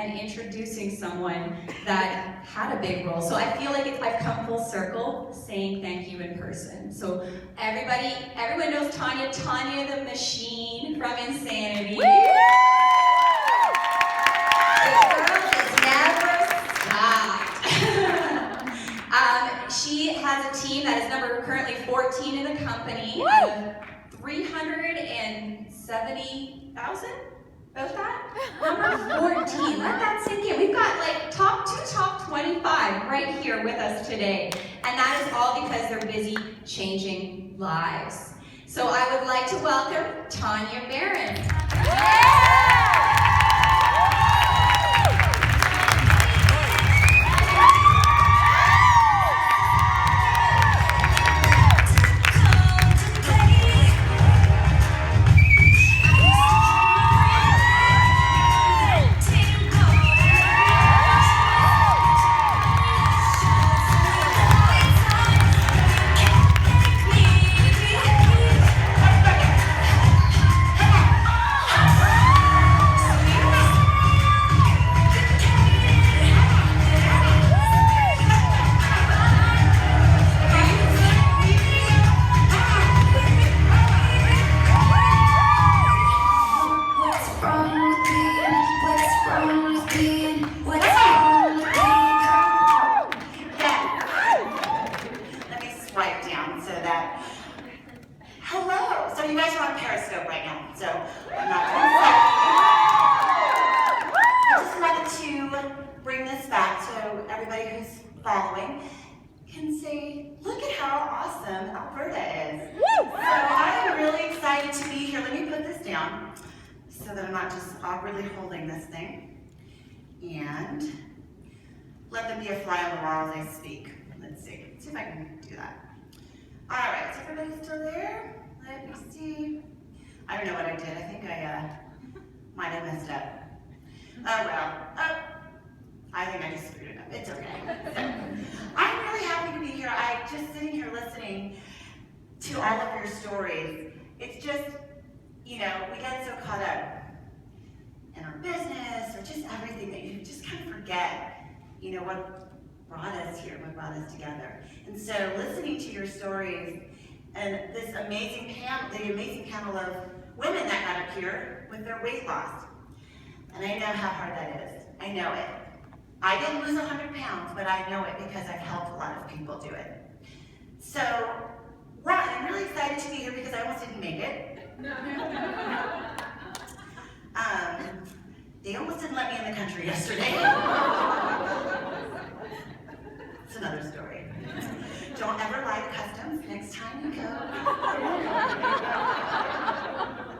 and introducing someone that had a big role. So I feel like I've come full circle saying thank you in person. So everyone knows Tania the Machine from Insanity. The girl has never stopped. She has a team that is currently 14 in the company. 370,000? About that? Number 14. Let that sink in. We've got like top 25 right here with us today. And that is all because they're busy changing lives. So I would like to welcome Tania Baron. So that I'm not just awkwardly holding this thing, and let them be a fly on the wall as I speak. Let's see if I can do that. All right, is everybody still there? Let me see. I don't know what I did. I think I might have messed up. Oh well, I think I just screwed it up. It's okay. So, I'm really happy to be here. I'm just sitting here listening to all of your stories. It's just, you know, we get so caught up in our business or just everything that you just kind of forget, you know, what brought us here, what brought us together. And so listening to your stories and this amazing panel of women that got up here with their weight loss. And I know how hard that is. I know it. I didn't lose 100 pounds, but I know it because I've helped a lot of people do it. So, one, I'm really excited to be here because I almost didn't make it. They almost didn't let me in the country yesterday. It's another story. Don't ever lie to customs next time you go.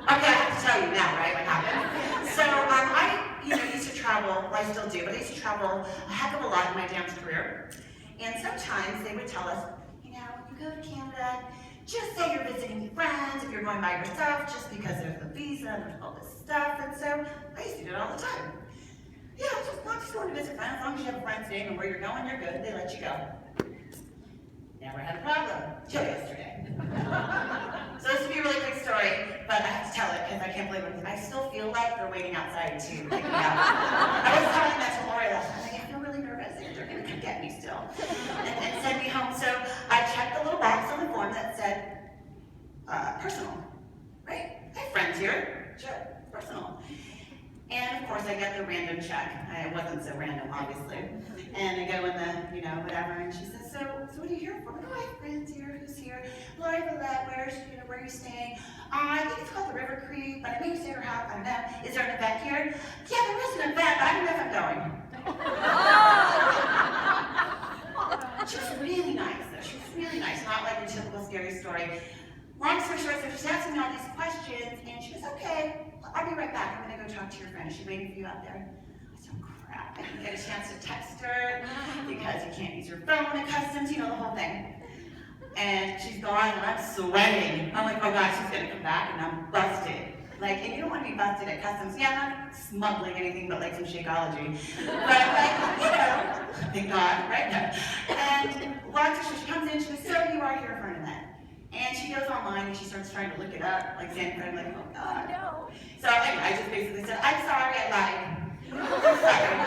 Okay, I have to tell you now, right, what happened? So I used to travel, well, I still do, but I used to travel a heck of a lot in my dance career. And sometimes they would tell us, you know, when you go to Canada, just say you're visiting friends, if you're going by yourself, just because there's the visa and there's all this stuff. And so I used to do it all the time. Yeah, not just going to visit friends. As long as you have a friend staying and where you're going, you're good. They let you go. Never had a problem till yesterday. So this will be a really quick story, but I have to tell it because I can't believe it. I still feel like they're waiting outside to pick me up. I was telling that to Lori last night. I feel really nervous that they're going to come get me still and send me home. So I checked the little box on the form that said personal, right? I have friends here. Sure, personal. And of course I get the random check. It wasn't so random, obviously. And I go in the, whatever, and she says, so what are you here for? Oh, I have friends here. Who's here? Lori Villette, where are you staying? I think it's called the River Creek, but I may stay at her house. I don't know. Is there an event here? Yeah, there is an event, but I don't know if I'm going. She was really nice, though. She was really nice. Not like the typical scary story. Long story short, so she's asking me all these questions, and she goes, okay, I'll be right back. I'm going to go talk to your friend. Is she waiting for you out there? I said, oh, crap. I didn't get a chance to text her because you can't use your phone at customs, the whole thing. And she's gone, and I'm sweating. I'm like, oh, God, she's going to come back, and I'm busted. And you don't want to be busted at customs. Yeah, I'm not smuggling anything but, some Shakeology. But, thank God, right? No. And long story short, she comes in, she goes, so you are here for an event. And she goes online and she starts trying to look it up, San Fran, oh God. Oh, no. So anyway, I just basically said, I'm sorry, I lied. I'm sorry.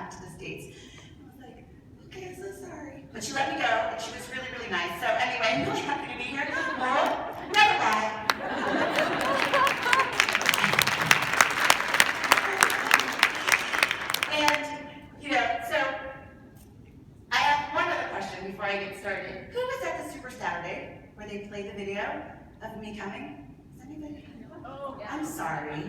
back to the States. I was like, okay, I'm so sorry. But she let me go, and she was really, really nice. So anyway, I'm really happy to be here. Moral, never lie. And, so I have one other question before I get started. Who was at the Super Saturday where they played the video of me coming? Does anybody know? Oh, yeah. I'm sorry.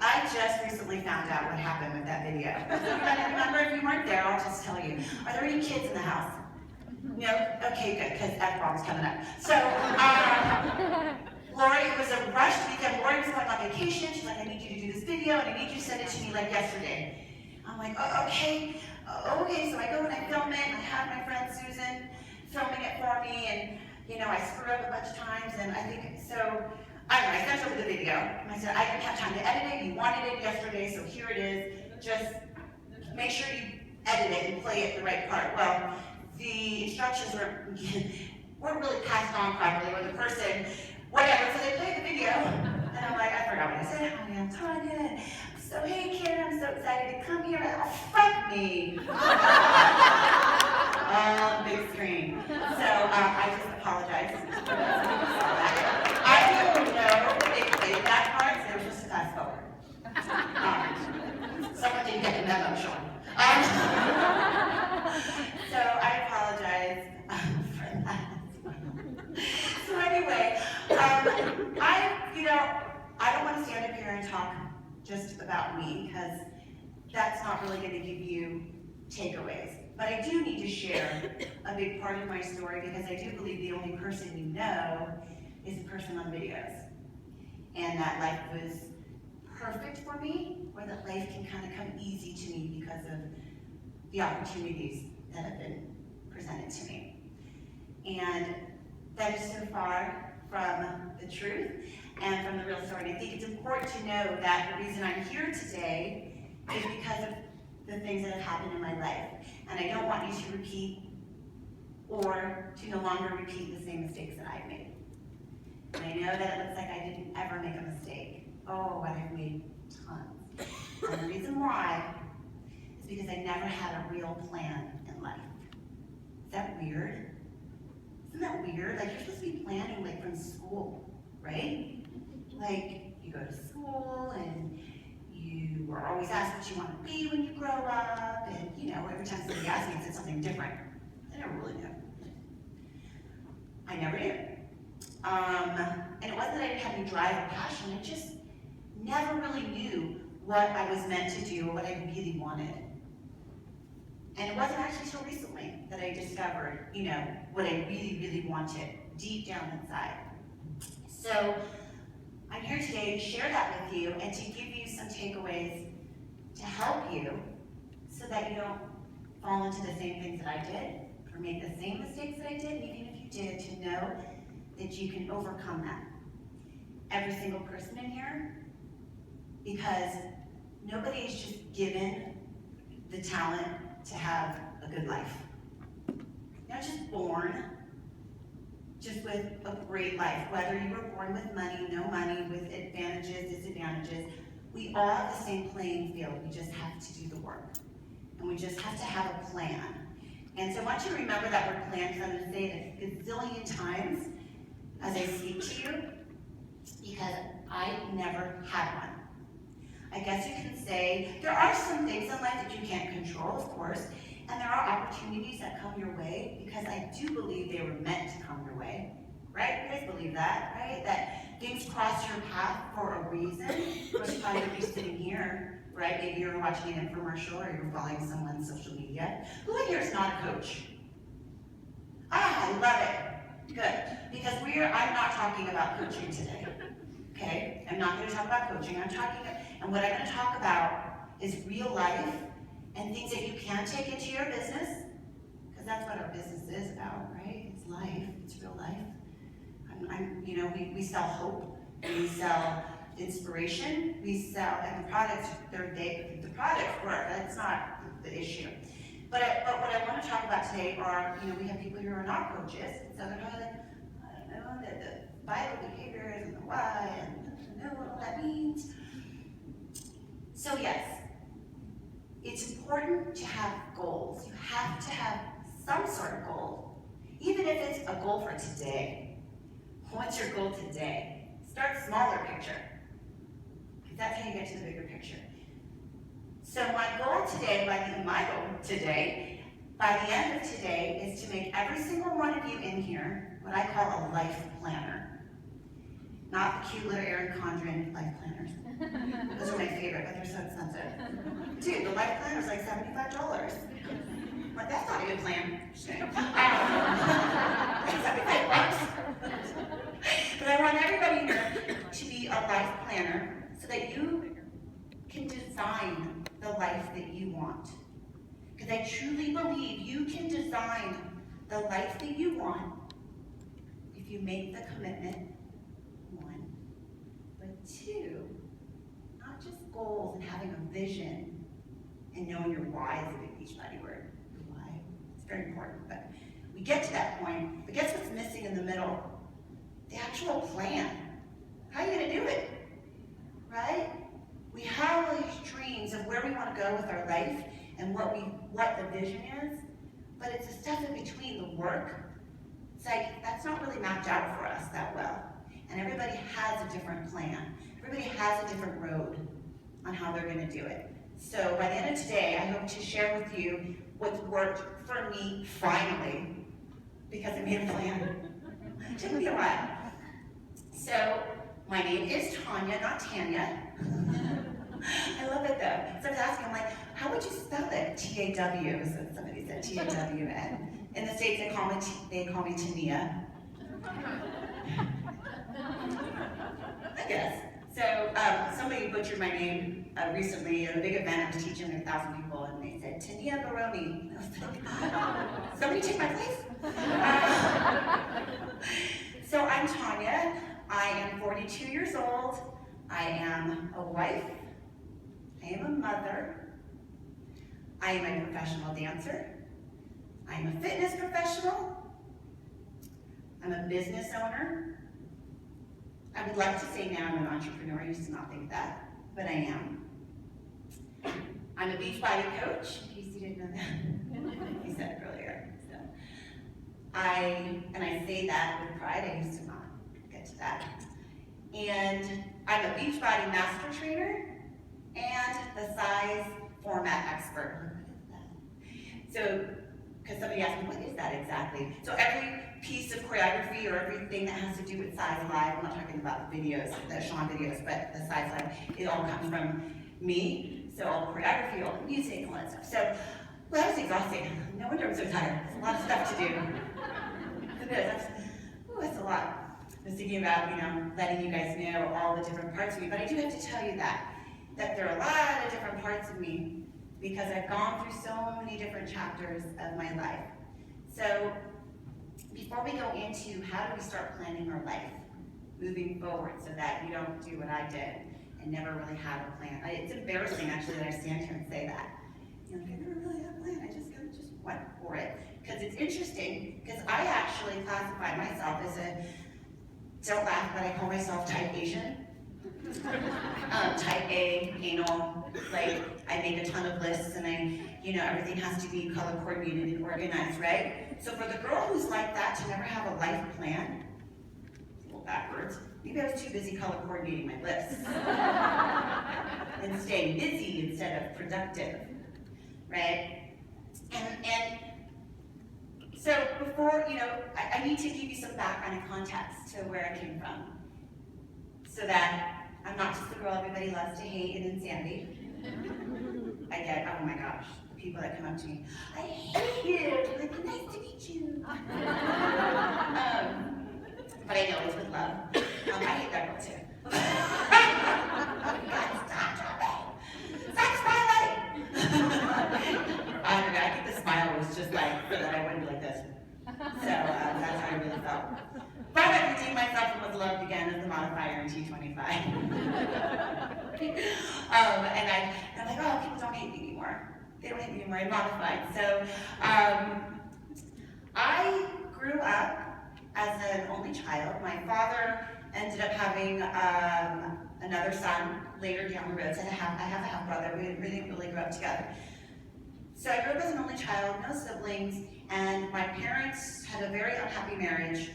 I just recently found out what happened with that video. Does anybody remember? If you weren't there, I'll just tell you. Are there any kids in the house? No? Okay, good, because F-bomb's coming up. So, Lori, it was a rushed weekend. Lori was going on vacation. She's like, I need you to do this video, and I need you to send it to me like yesterday. I'm like, oh, okay. Okay, so I go and I film it. I have my friend Susan filming it for me, and I screw up a bunch of times, and I think, so, I don't know, I sent over the video, and I said, I didn't have time to edit it, you wanted it yesterday, so here it is, just make sure you edit it and play it the right part. Well, the instructions weren't really passed on properly when the person, whatever, so they played the video, and I'm like, I forgot what I said. Hi, I'm Tania. So, hey, Karen, I'm so excited to come here. Oh, fuck me. Big screen. So, I just apologize. I don't know if they played that part, so it was just fast forward. Someone didn't get the memo, Sean. So, I apologize for that. So, anyway, I don't want to stand up here and talk just about me, because that's not really going to give you takeaways. But I do need to share a big part of my story, because I do believe the only person you know is the person on videos. And that life was perfect for me, or that life can kind of come easy to me because of the opportunities that have been presented to me. And that is so far from the truth and from the real story. And I think it's important to know that the reason I'm here today is because of the things that have happened in my life. And I don't want you to repeat or to no longer repeat the same mistakes that I've made. And I know that it looks like I didn't ever make a mistake. Oh, and I've made tons. And the reason why is because I never had a real plan in life. Is that weird? Isn't that weird? Like, you're supposed to be planning like from school, right? Like, you go to school and you are always asked what you want to be when you grow up, and every time somebody asks me, I said something different. I never really knew. I never knew. And it wasn't that I didn't have any drive or passion, I just never really knew what I was meant to do or what I really wanted. And it wasn't actually until recently that I discovered, what I really, really wanted deep down inside. So I'm here today to share that with you and to give you some takeaways to help you so that you don't fall into the same things that I did or make the same mistakes that I did. And even if you did, to know that you can overcome that. Every single person in here, because nobody is just given the talent to have a good life. You're not just born just with a great life, whether you were born with money, no money, with advantages, disadvantages. We all have the same playing field. We just have to do the work. And we just have to have a plan. And so I want you to remember that word plan, because I'm going to say it a gazillion times as I speak to you, because I never had one. I guess you can say there are some things in life that you can't control, of course, and there are opportunities that come your way, because I do believe they were meant to come your way, right? You guys believe that, right? That things cross your path for a reason. Or you probably would be sitting here, right? Maybe you're watching an infomercial or you're following someone on social media. Who in here is not a coach? Ah, I love it. Good. Because I'm not talking about coaching today. Okay? I'm not going to talk about coaching. And what I'm going to talk about is real life and things that you can take into your business, because that's what our business is about, right? It's life. It's real life. We sell hope. We sell inspiration. We sell, and the products, the products work. That's not the issue. But what I want to talk about today are, we have people who are not coaches, so they're probably like, I don't know, the Bible behaviors and the why, and I don't know what all that means. So yes, it's important to have goals. You have to have some sort of goal, even if it's a goal for today. What's your goal today? Start smaller picture, because that's how you get to the bigger picture. So my goal today, by the end of today, is to make every single one of you in here what I call a life planner. Not the cute little Erin Condren life planners. Those are my favorite, but they're so expensive. Dude, the life planner is like $75. Like, that's not a good plan. $75. But I want everybody here to be a life planner so that you can design the life that you want. Because I truly believe you can design the life that you want if you make the commitment, one, but two, not just goals and having a vision and knowing your why is a big Beachbody word. Your why, it's very important, but we get to that point, but guess what's missing in the middle? The actual plan. How are you gonna do it, right? We have all these dreams of where we want to go with our life and what the vision is, but it's the stuff in between, the work. It's like, that's not really mapped out for us that well. And everybody has a different plan. Everybody has a different road on how they're going to do it. So by the end of today, I hope to share with you what's worked for me finally, because I made a plan. It took me a while. So my name is Tania, not Tanya. I love it though. So I was asking, I'm like, how would you spell it? T-A-W, so somebody said T-A-W-N. In the States, they call me Tania. I guess. So somebody butchered my name recently at a big event. I was teaching 1,000 people, and they said, Tania Baron. I was like, somebody take my place? So I'm Tania. I am 42 years old. I am a wife. I am a mother. I am a professional dancer. I am a fitness professional. I'm a business owner. I would like to say now I'm an entrepreneur. I used to not think that, but I am. I'm a Beachbody coach, in case you didn't know that. You said it earlier. So I say that with pride. I used to not get to that. And I'm a Beachbody master trainer and the Cize format expert. So, because somebody asked me, what is that exactly? So every piece of choreography or everything that has to do with Cize Live, I'm not talking about the videos, the Sean videos, but the Cize Live, it all comes from me. So all the choreography, all the music, all that stuff. So, well, that was exhausting. No wonder I'm so tired. It's a lot of stuff to do. It is. That's a lot. I was thinking about, letting you guys know all the different parts of me, but I do have to tell you that there are a lot of different parts of me because I've gone through so many different chapters of my life. So before we go into how do we start planning our life moving forward so that you don't do what I did and never really have a plan. It's embarrassing actually that I stand here and say that. I never really had a plan, I just kind of just went for it. Because it's interesting, because I actually classify myself as don't laugh, but I call myself type Asian. Type A, anal, like I make a ton of lists and everything has to be color coordinated and organized, right? So for the girl who's like that to never have a life plan, it's a little backwards. Maybe I was too busy color coordinating my lists. And staying busy instead of productive, right? And so before, I need to give you some background and context to where I came from. So that I'm not just the girl everybody loves to hate in Insanity. I get, oh my gosh, the people that come up to me, I hate you, like, nice to meet you. But I know it's with love. I hate that girl too. God, stop smiling! I think the smile was just like, so that I wouldn't be like this. So that's how I really felt. But I redeemed myself and was loved again as the modifier in T25. And I'm like, oh, people don't hate me anymore. They don't hate me anymore, I'm modified. So I grew up as an only child. My father ended up having another son later down the road. So I have a half brother. We didn't really grow up together. So I grew up as an only child, no siblings, and my parents had a very unhappy marriage.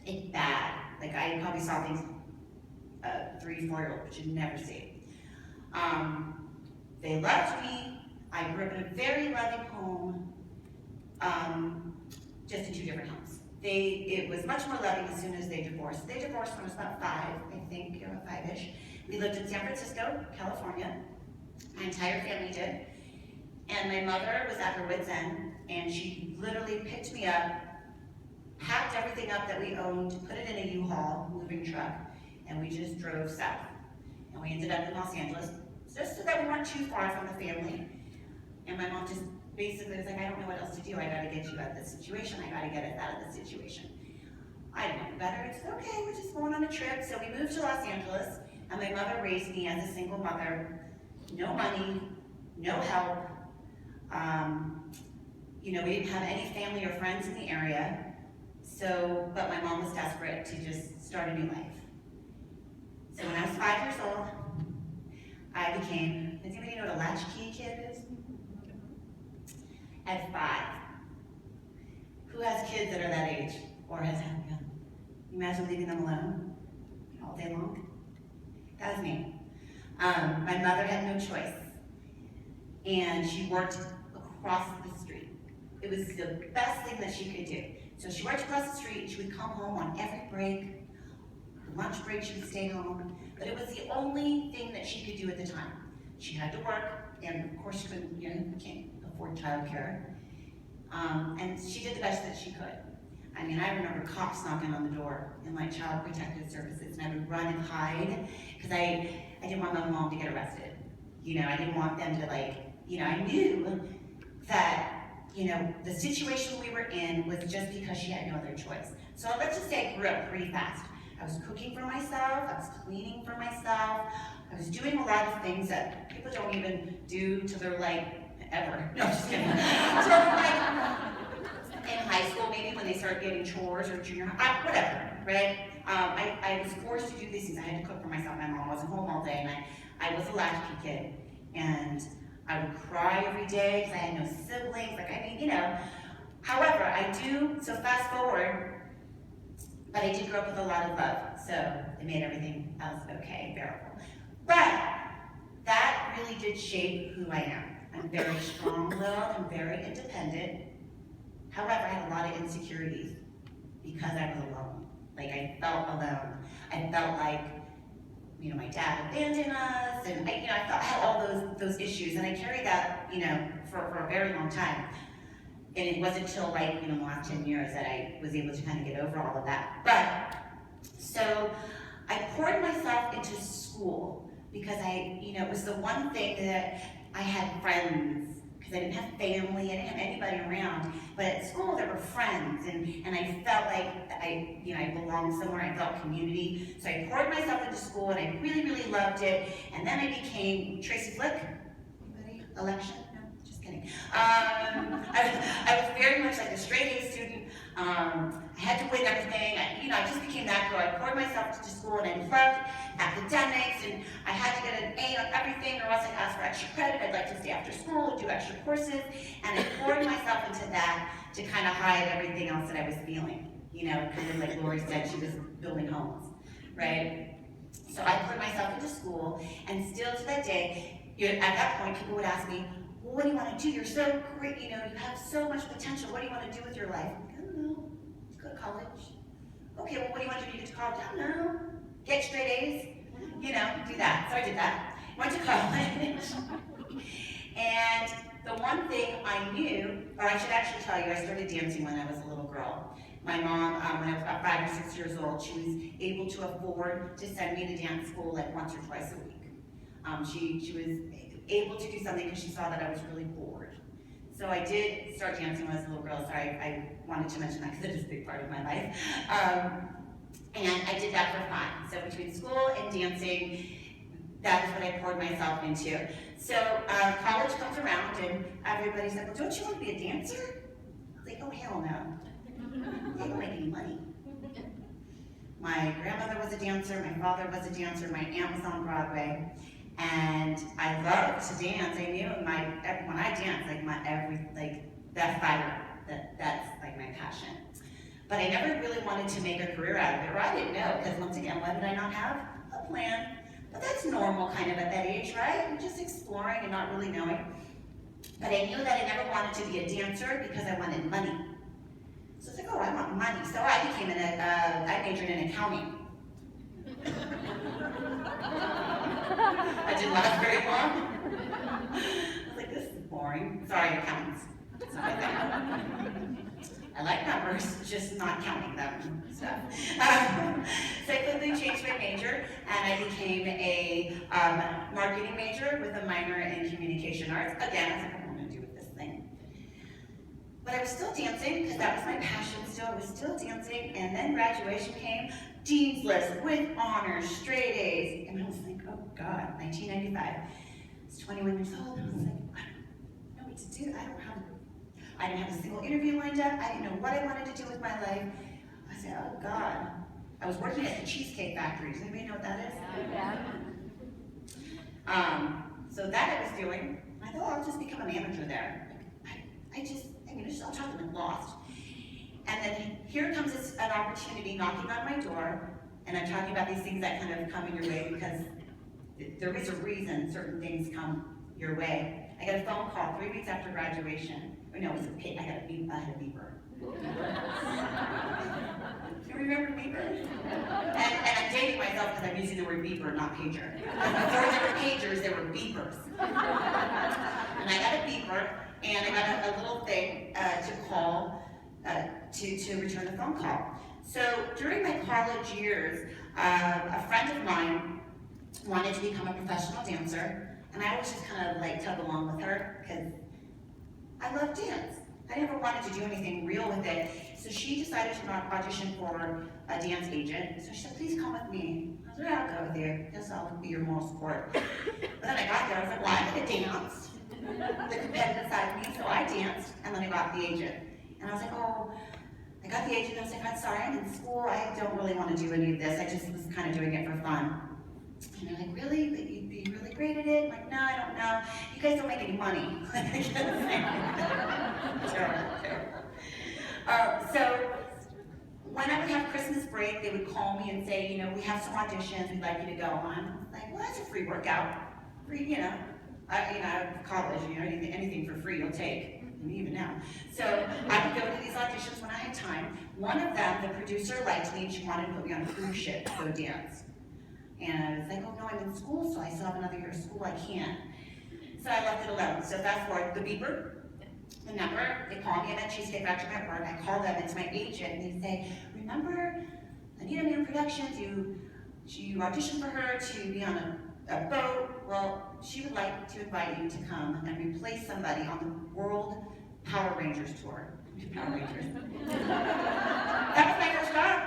It's bad. Like, I probably saw things a 3, 4-year-old should never see. They loved me. I grew up in a very loving home, just in 2 different homes. It was much more loving as soon as they divorced. They divorced when I was about 5, I think, 5-ish. We lived in San Francisco, California. My entire family did. And my mother was at her wit's end, and she literally picked me up, packed everything up that we owned, put it in a U-Haul moving truck, and we just drove south. And we ended up in Los Angeles, just so that we weren't too far from the family. And my mom just basically was like, I don't know what else to do. I gotta get you out of this situation. I gotta get us out of this situation. I didn't know better. It's okay, we're just going on a trip. So we moved to Los Angeles, and my mother raised me as a single mother. No money, no help. We didn't have any family or friends in the area. So, but my mom was desperate to just start a new life. So when I was 5 years old, I became, does anybody know what a latchkey kid is? At 5. Who has kids that are that age? Or has had them? You imagine leaving them alone all day long? That was me. My mother had no choice. And she worked across the street. It was the best thing that she could do. So she worked across the street, she would come home on every break. Her lunch break, she would stay home. But it was the only thing that she could do at the time. She had to work, and of course she couldn't, can't afford childcare. And she did the best that she could. I mean, I remember cops knocking on the door in like Child Protective Services, and I would run and hide, because I didn't want my mom to get arrested. I didn't want them to I knew that, the situation we were in was just because she had no other choice. So let's just say I grew up pretty fast. I was cooking for myself, I was cleaning for myself, I was doing a lot of things that people don't even do till they're ever. No, just kidding. So in high school, maybe when they start getting chores or junior high, whatever, right? I was forced to do these things. I had to cook for myself. My mom wasn't home all day, and I was a latchkey kid. And I would cry every day because I had no siblings. However, so fast forward, but I did grow up with a lot of love. So it made everything else okay, bearable. But that really did shape who I am. I'm very strong-willed, I'm very independent. However, I had a lot of insecurities because I was alone. I felt alone. I felt like, my dad abandoned us, and I felt I had all those issues, and I carried that, for a very long time. And it wasn't until the last 10 years that I was able to kind of get over all of that. But, so I poured myself into school because it was the one thing that I had friends, because I didn't have family, I didn't have anybody around. But at school there were friends, and I felt like I belonged somewhere, I felt community. So I poured myself into school, and I really, really loved it. And then I became Tracy Flick. Anybody? Election? No, just kidding. I was very much like a straight A student. I had to win everything. I just became that girl. I poured myself into school, and I loved academics, and I had to get an A on everything, or else I'd ask for extra credit. I'd like to stay after school, do extra courses, and I poured myself into that to kind of hide everything else that I was feeling. Kind of like Lori said, she was building homes, right? So I poured myself into school, and still to that day, at that point, people would ask me, well, what do you want to do? You're so great, you have so much potential. What do you want to do with your life? I don't know. Go to college. Okay, well, what do you want to do to get to college? I don't know. Get straight A's, do that. So I did that. Went to college. And the one thing I knew, or I should actually tell you, I started dancing when I was a little girl. My mom, when I was about 5 or 6 years old, she was able to afford to send me to dance school once or twice a week. She was able to do something because she saw that I was really bored. So I did start dancing when I was a little girl. Sorry, I wanted to mention that because it is a big part of my life. And I did that for fun. So between school and dancing, that is what I poured myself into. So college comes around, and everybody's like, well, don't you want to be a dancer? I was like, oh, hell no. They don't make any money. My grandmother was a dancer, my father was a dancer, my aunt was on Broadway. And I love to dance. I knew when I dance, that fire, that's like my passion. But I never really wanted to make a career out of it, or I didn't know, because once again, why did I not have a plan? But that's normal kind of at that age, right? You're just exploring and not really knowing. But I knew that I never wanted to be a dancer because I wanted money. So I was like, oh, I want money. So I majored in accounting. I didn't last very long. I was like, this is boring. Sorry, accountants. It's not my thing. I like numbers, just not counting them and stuff. So I quickly changed my major, and I became a marketing major with a minor in communication arts. Again, I was like, I don't want to do with this thing. But I was still dancing, because that was my passion still. I was still dancing, and then graduation came, dean's list with honors, straight A's. And I was like, oh God, 1995. I was 21 years old, and I was like, I don't know what to do. I didn't have a single interview lined up. I didn't know what I wanted to do with my life. I said, oh God. I was working at the Cheesecake Factory. Does anybody know what that is? Yeah. So that I was doing. I thought, oh, I'll just become a manager there. I'll talk to them lost. And then here comes an opportunity knocking on my door, and I'm talking about these things that kind of come in your way because there is a reason certain things come your way. I got a phone call 3 weeks after graduation. No, it was okay. I had a beeper. Do you remember beeper? And I'm dating myself because I'm using the word beeper, not pager. Before there were pagers, there were beepers. And I got a beeper, and I got a little thing to call to return the phone call. So during my college years, a friend of mine wanted to become a professional dancer, and I always just kind of like tug along with her because I love dance. I never wanted to do anything real with it. So she decided to audition for a dance agent. So she said, please come with me. I said, yeah, I'll go with you. Guess I'll be your moral support. But then I got there, I was like, well, I'm gonna dance. The competitive side of me, so I danced, and then I got the agent. And I was like, oh, I got the agent, and I was like, I'm sorry, I'm in school. I don't really want to do any of this. I just was kind of doing it for fun. And they're like, really? But you'd be really great at it? I'm like, no, I don't know. You guys don't make any money. Terrible. So when I would have Christmas break, they would call me and say, we have some auditions we'd like you to go on. I was like, well, that's a free workout. Free, college, anything for free you'll take. Even now. So I would go to these auditions when I had time. One of them, the producer liked me and she wanted to put me on a cruise ship to go dance. And I was like, oh no, I'm in school, so I still have another year of school, I can't. So I left it alone. So fast forward, the beeper, the number, they call me at Cheesecake Factory at work, I call them, it's my agent, and they say, remember, Anita Mayer Productions, you auditioned for her to be on a boat. Well, she would like to invite you to come and replace somebody on the World Power Rangers tour. Power Rangers. That was my first job.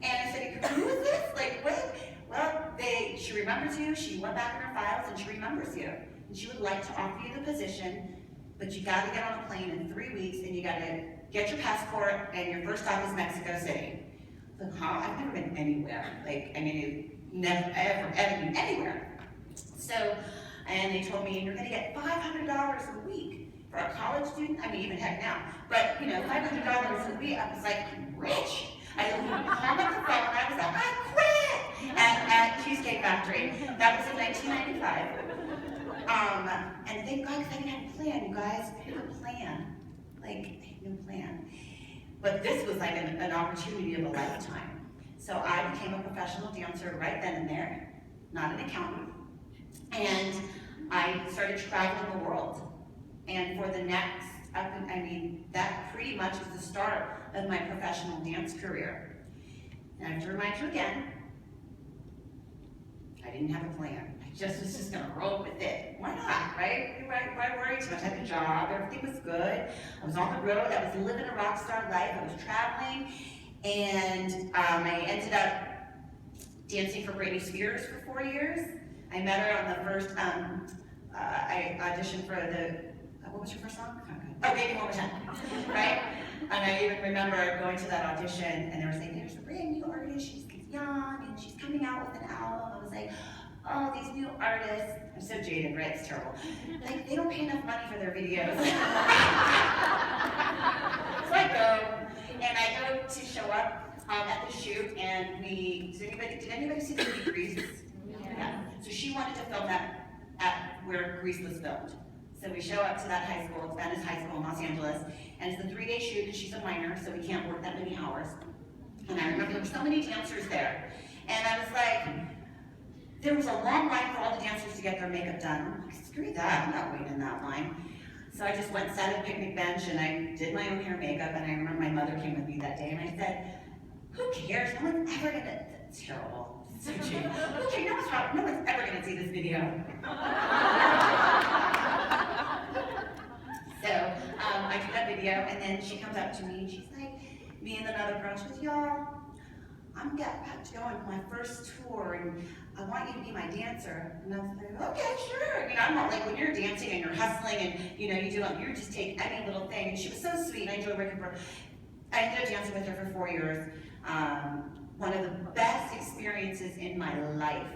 And I said, who is this? Like, what? Well, she remembers you, she went back in her files, and she remembers you. And she would like to offer you the position, but you gotta get on a plane in 3 weeks, and you gotta get your passport, and your first stop is Mexico City. I was like, huh? I've never been anywhere. Never, ever been anywhere. So, and they told me, you're gonna get $500 a week for a college student. Even heck now. But, $500 a week, I was like, I'm rich. I hung up the phone, and I was like, I quit! At Cheesecake Factory. That was in 1995. And thank God, because I didn't have a plan, you guys. I didn't have a plan. I had no plan. But this was like an opportunity of a lifetime. So I became a professional dancer right then and there, not an accountant. And I started traveling the world. And for the next, that pretty much was the start of my professional dance career. And I have to remind you again, I didn't have a plan. I was just gonna roll with it. Why not, right? Why worry too much? I had a job, everything was good. I was on the road, I was living a rock star life, I was traveling. And I ended up dancing for Britney Spears for 4 years. I met her on the first, I auditioned for what was your first song? Oh, Baby One More Time, right? And I even remember going to that audition and they were saying, there's a brand new artist, she's young and she's coming out with an album. I was like, oh, these new artists, I'm so jaded, right? It's terrible. Like, they don't pay enough money for their videos. So I go, and I go to show up at the shoot, and did anybody see the movie Grease? Yeah. So she wanted to film that at where Grease was filmed. So we show up to that high school, it's Venice High School in Los Angeles, and it's a 3-day shoot because she's a minor, so we can't work that many hours. And I remember there were so many dancers there. And I was like, there was a long line for all the dancers to get their makeup done. I'm like, screw that, I'm not waiting in that line. So I just went, sat at a picnic bench, and I did my own hair and makeup, and I remember my mother came with me that day, and I said, who cares? No one's ever gonna, that's terrible. So cheap. Who cares? No one's ever gonna see this video. So I do that video, and then she comes up to me, and she's like, me and another girl, she goes, y'all, I'm about to go on my first tour, and I want you to be my dancer. And I was like, okay, sure. You know, I'm not like when you're dancing and you're hustling and you just take any little thing. And she was so sweet, and I enjoyed working for her. I ended up dancing with her for 4 years. One of the best experiences in my life.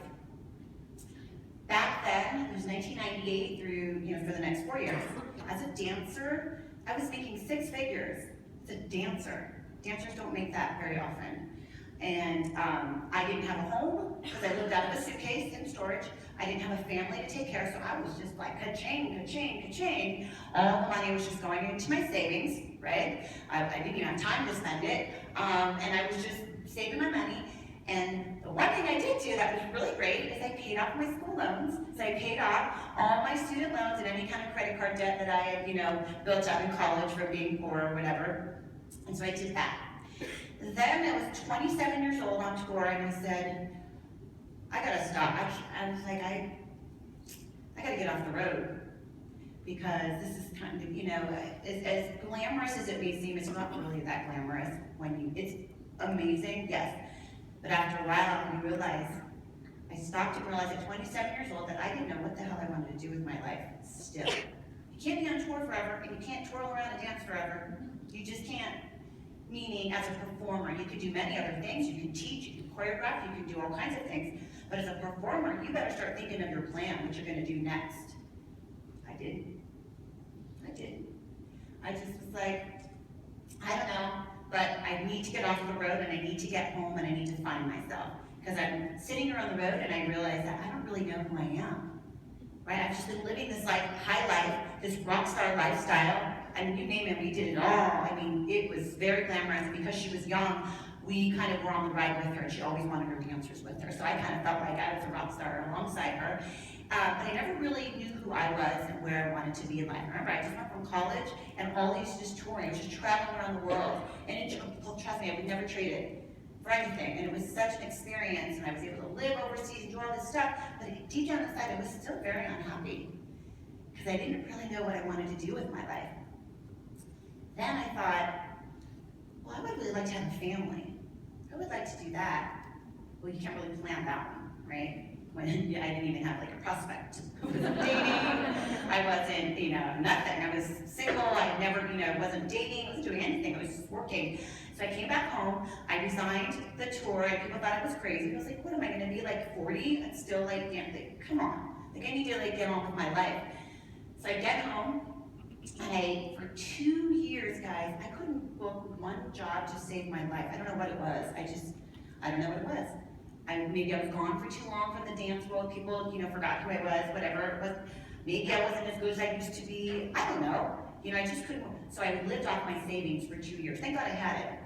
Back then, it was 1998 through, for the next 4 years. As a dancer, I was making 6 figures. As a dancer. Dancers don't make that very often. And I didn't have a home because I lived out of a suitcase in storage. I didn't have a family to take care of, so I was just like ka-ching, ka-ching, ka-ching. All the money was just going into my savings, right? I didn't even have time to spend it. And I was just saving my money. And the one thing I did do that was really great is I paid off my school loans. So I paid off all my student loans and any kind of credit card debt that I had, built up in college from being poor or whatever. And so I did that. Then I was 27 years old on tour, and I said, I gotta stop. I was like, I gotta get off the road because this is kind of, as glamorous as it may seem, it's not really that glamorous it's amazing, yes. But after a while, you realize, I stopped and realized at 27 years old that I didn't know what the hell I wanted to do with my life still. You can't be on tour forever, and you can't twirl around and dance forever. You just can't. Meaning, as a performer, you could do many other things. You can teach, you can choreograph, you can do all kinds of things. But as a performer, you better start thinking of your plan, what you're going to do next. I didn't. I just was like, I don't know, but I need to get off the road, and I need to get home, and I need to find myself. Because I'm sitting here on the road, and I realize that I don't really know who I am. Right? I've just been living this high life, this rock star lifestyle. I mean, you name it, we did it all. I mean, it was very glamorous. Because she was young, we kind of were on the ride with her, and she always wanted her dancers with her. So I kind of felt like I was a rock star alongside her. But I never really knew who I was and where I wanted to be in life. Remember, I just went from college, and all these just touring. I was just traveling around the world. And trust me, I would never trade it for anything. And it was such an experience, and I was able to live overseas and do all this stuff. But deep down inside, I was still very unhappy because I didn't really know what I wanted to do with my life. Then I thought, well, I would really like to have a family. I would like to do that. Well, you can't really plan that one, right? When I didn't even have a prospect. I wasn't dating. I wasn't, nothing. I was single. I never, wasn't dating. I wasn't doing anything. I was just working. So I came back home. I resigned the tour, and people thought I was crazy. I was like, what am I going to be, 40? And still, come on. I need to, get on with my life. So I get home. And for 2 years, guys, I couldn't book one job to save my life. I don't know what it was. I don't know what it was. Maybe I was gone for too long from the dance world. People, forgot who I was, whatever it was. Maybe I wasn't as good as I used to be. I don't know. I just couldn't. So I lived off my savings for 2 years. Thank God I had it.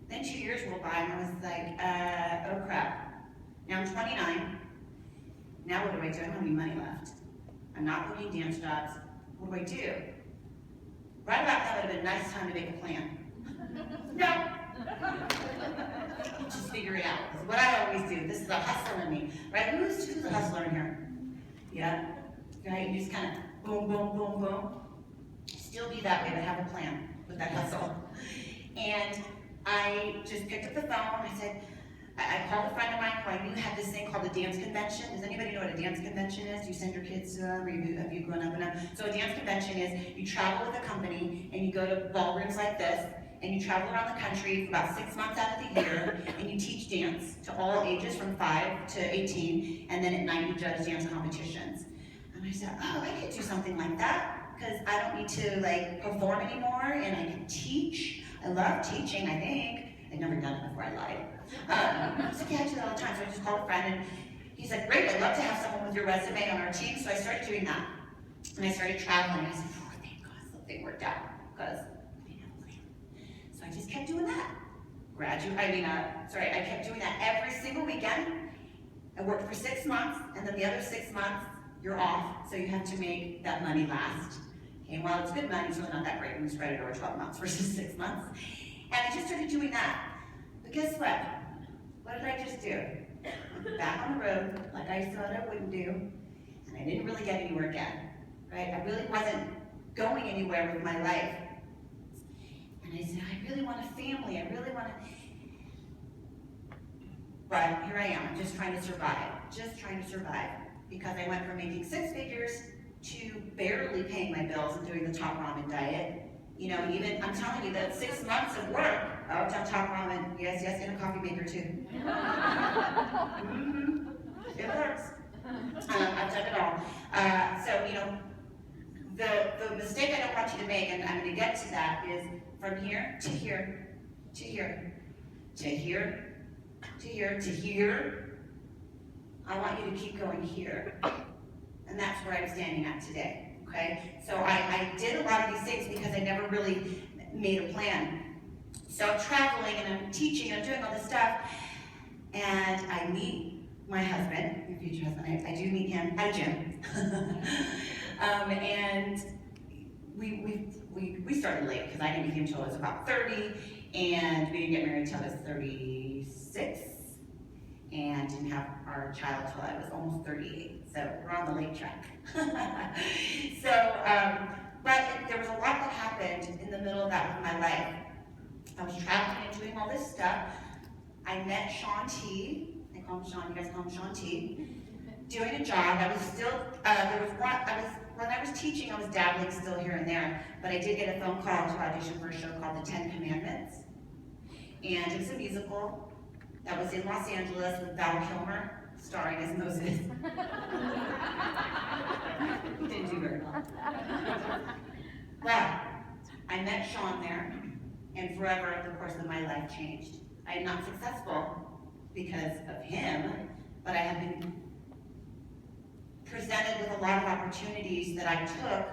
Then 2 years rolled by, and I was like, oh crap. Now I'm 29. Now what do? I don't have any money left. I'm not booking dance jobs. What do I do? Right about that would have been a nice time to make a plan. No. Just figure it out. That's what I always do. This is a hustler in me. Right? Who's a hustler in here? Yeah? Right? You just kind of boom, boom, boom, boom. Still be that way, but have a plan with that hustle. And I just picked up the phone. I said, I called a friend of mine who I knew had this thing called a dance convention. Does anybody know what a dance convention is? You send your kids to them, or have you grown up in them? So a dance convention is you travel with a company and you go to ballrooms like this, and you travel around the country for about 6 months out of the year, and you teach dance to all ages from 5 to 18, and then at night you judge dance competitions. And I said, oh, I could do something like that, because I don't need to like perform anymore, and I can teach. I love teaching, I think. I'd never done it before, I lied. I was like, yeah, I do that all the time, so I just called a friend, and he's like, great, I'd love to have someone with your resume on our team, so I started doing that. And I started traveling, and I said, oh, thank God, something worked out, because I didn't have a plan. So I just kept doing that. I kept doing that every single weekend. I worked for 6 months, and then the other 6 months, you're off, so you have to make that money last. Okay, well, it's good money, it's really not that great when you spread it over 12 months versus 6 months. And I just started doing that. But guess what? What did I just do? I'm back on the road, like I said I wouldn't do, and I didn't really get anywhere again, right? I really wasn't going anywhere with my life. And I said, I really want a family, I really want to... But here I am, I'm just trying to survive, because I went from making 6 figures to barely paying my bills and doing the top ramen diet. You know, even, I'm telling you that 6 months of work, oh, top ramen, yes, and a coffee maker too. It works. I've done it all. So, you know, the mistake I don't want you to make, and I'm going to get to that, is from here to here, to here, to here, to here, to here. I want you to keep going here. And that's where I'm standing at today, okay? So I did a lot of these things because I never really made a plan. So I'm traveling and I'm teaching and I'm doing all this stuff, and I meet my husband, my future husband. I do meet him at a gym. And we started late because I didn't meet him until I was about 30, and we didn't get married until I was 36, and didn't have our child until I was almost 38. So we're on the late track. But there was a lot that happened in the middle of that with my life. I was traveling and doing all this stuff. I met Shaun T. I call him Sean, you guys call him Shaun T. Doing a job. I was still, when I was teaching, I was dabbling still here and there, but I did get a phone call to audition for a show called The 10 Commandments. And it was a musical that was in Los Angeles with Val Kilmer, starring as Moses. He didn't do very well. Well, I met Shaun there, and forever the course of my life changed. I am not successful because of him, but I have been presented with a lot of opportunities that I took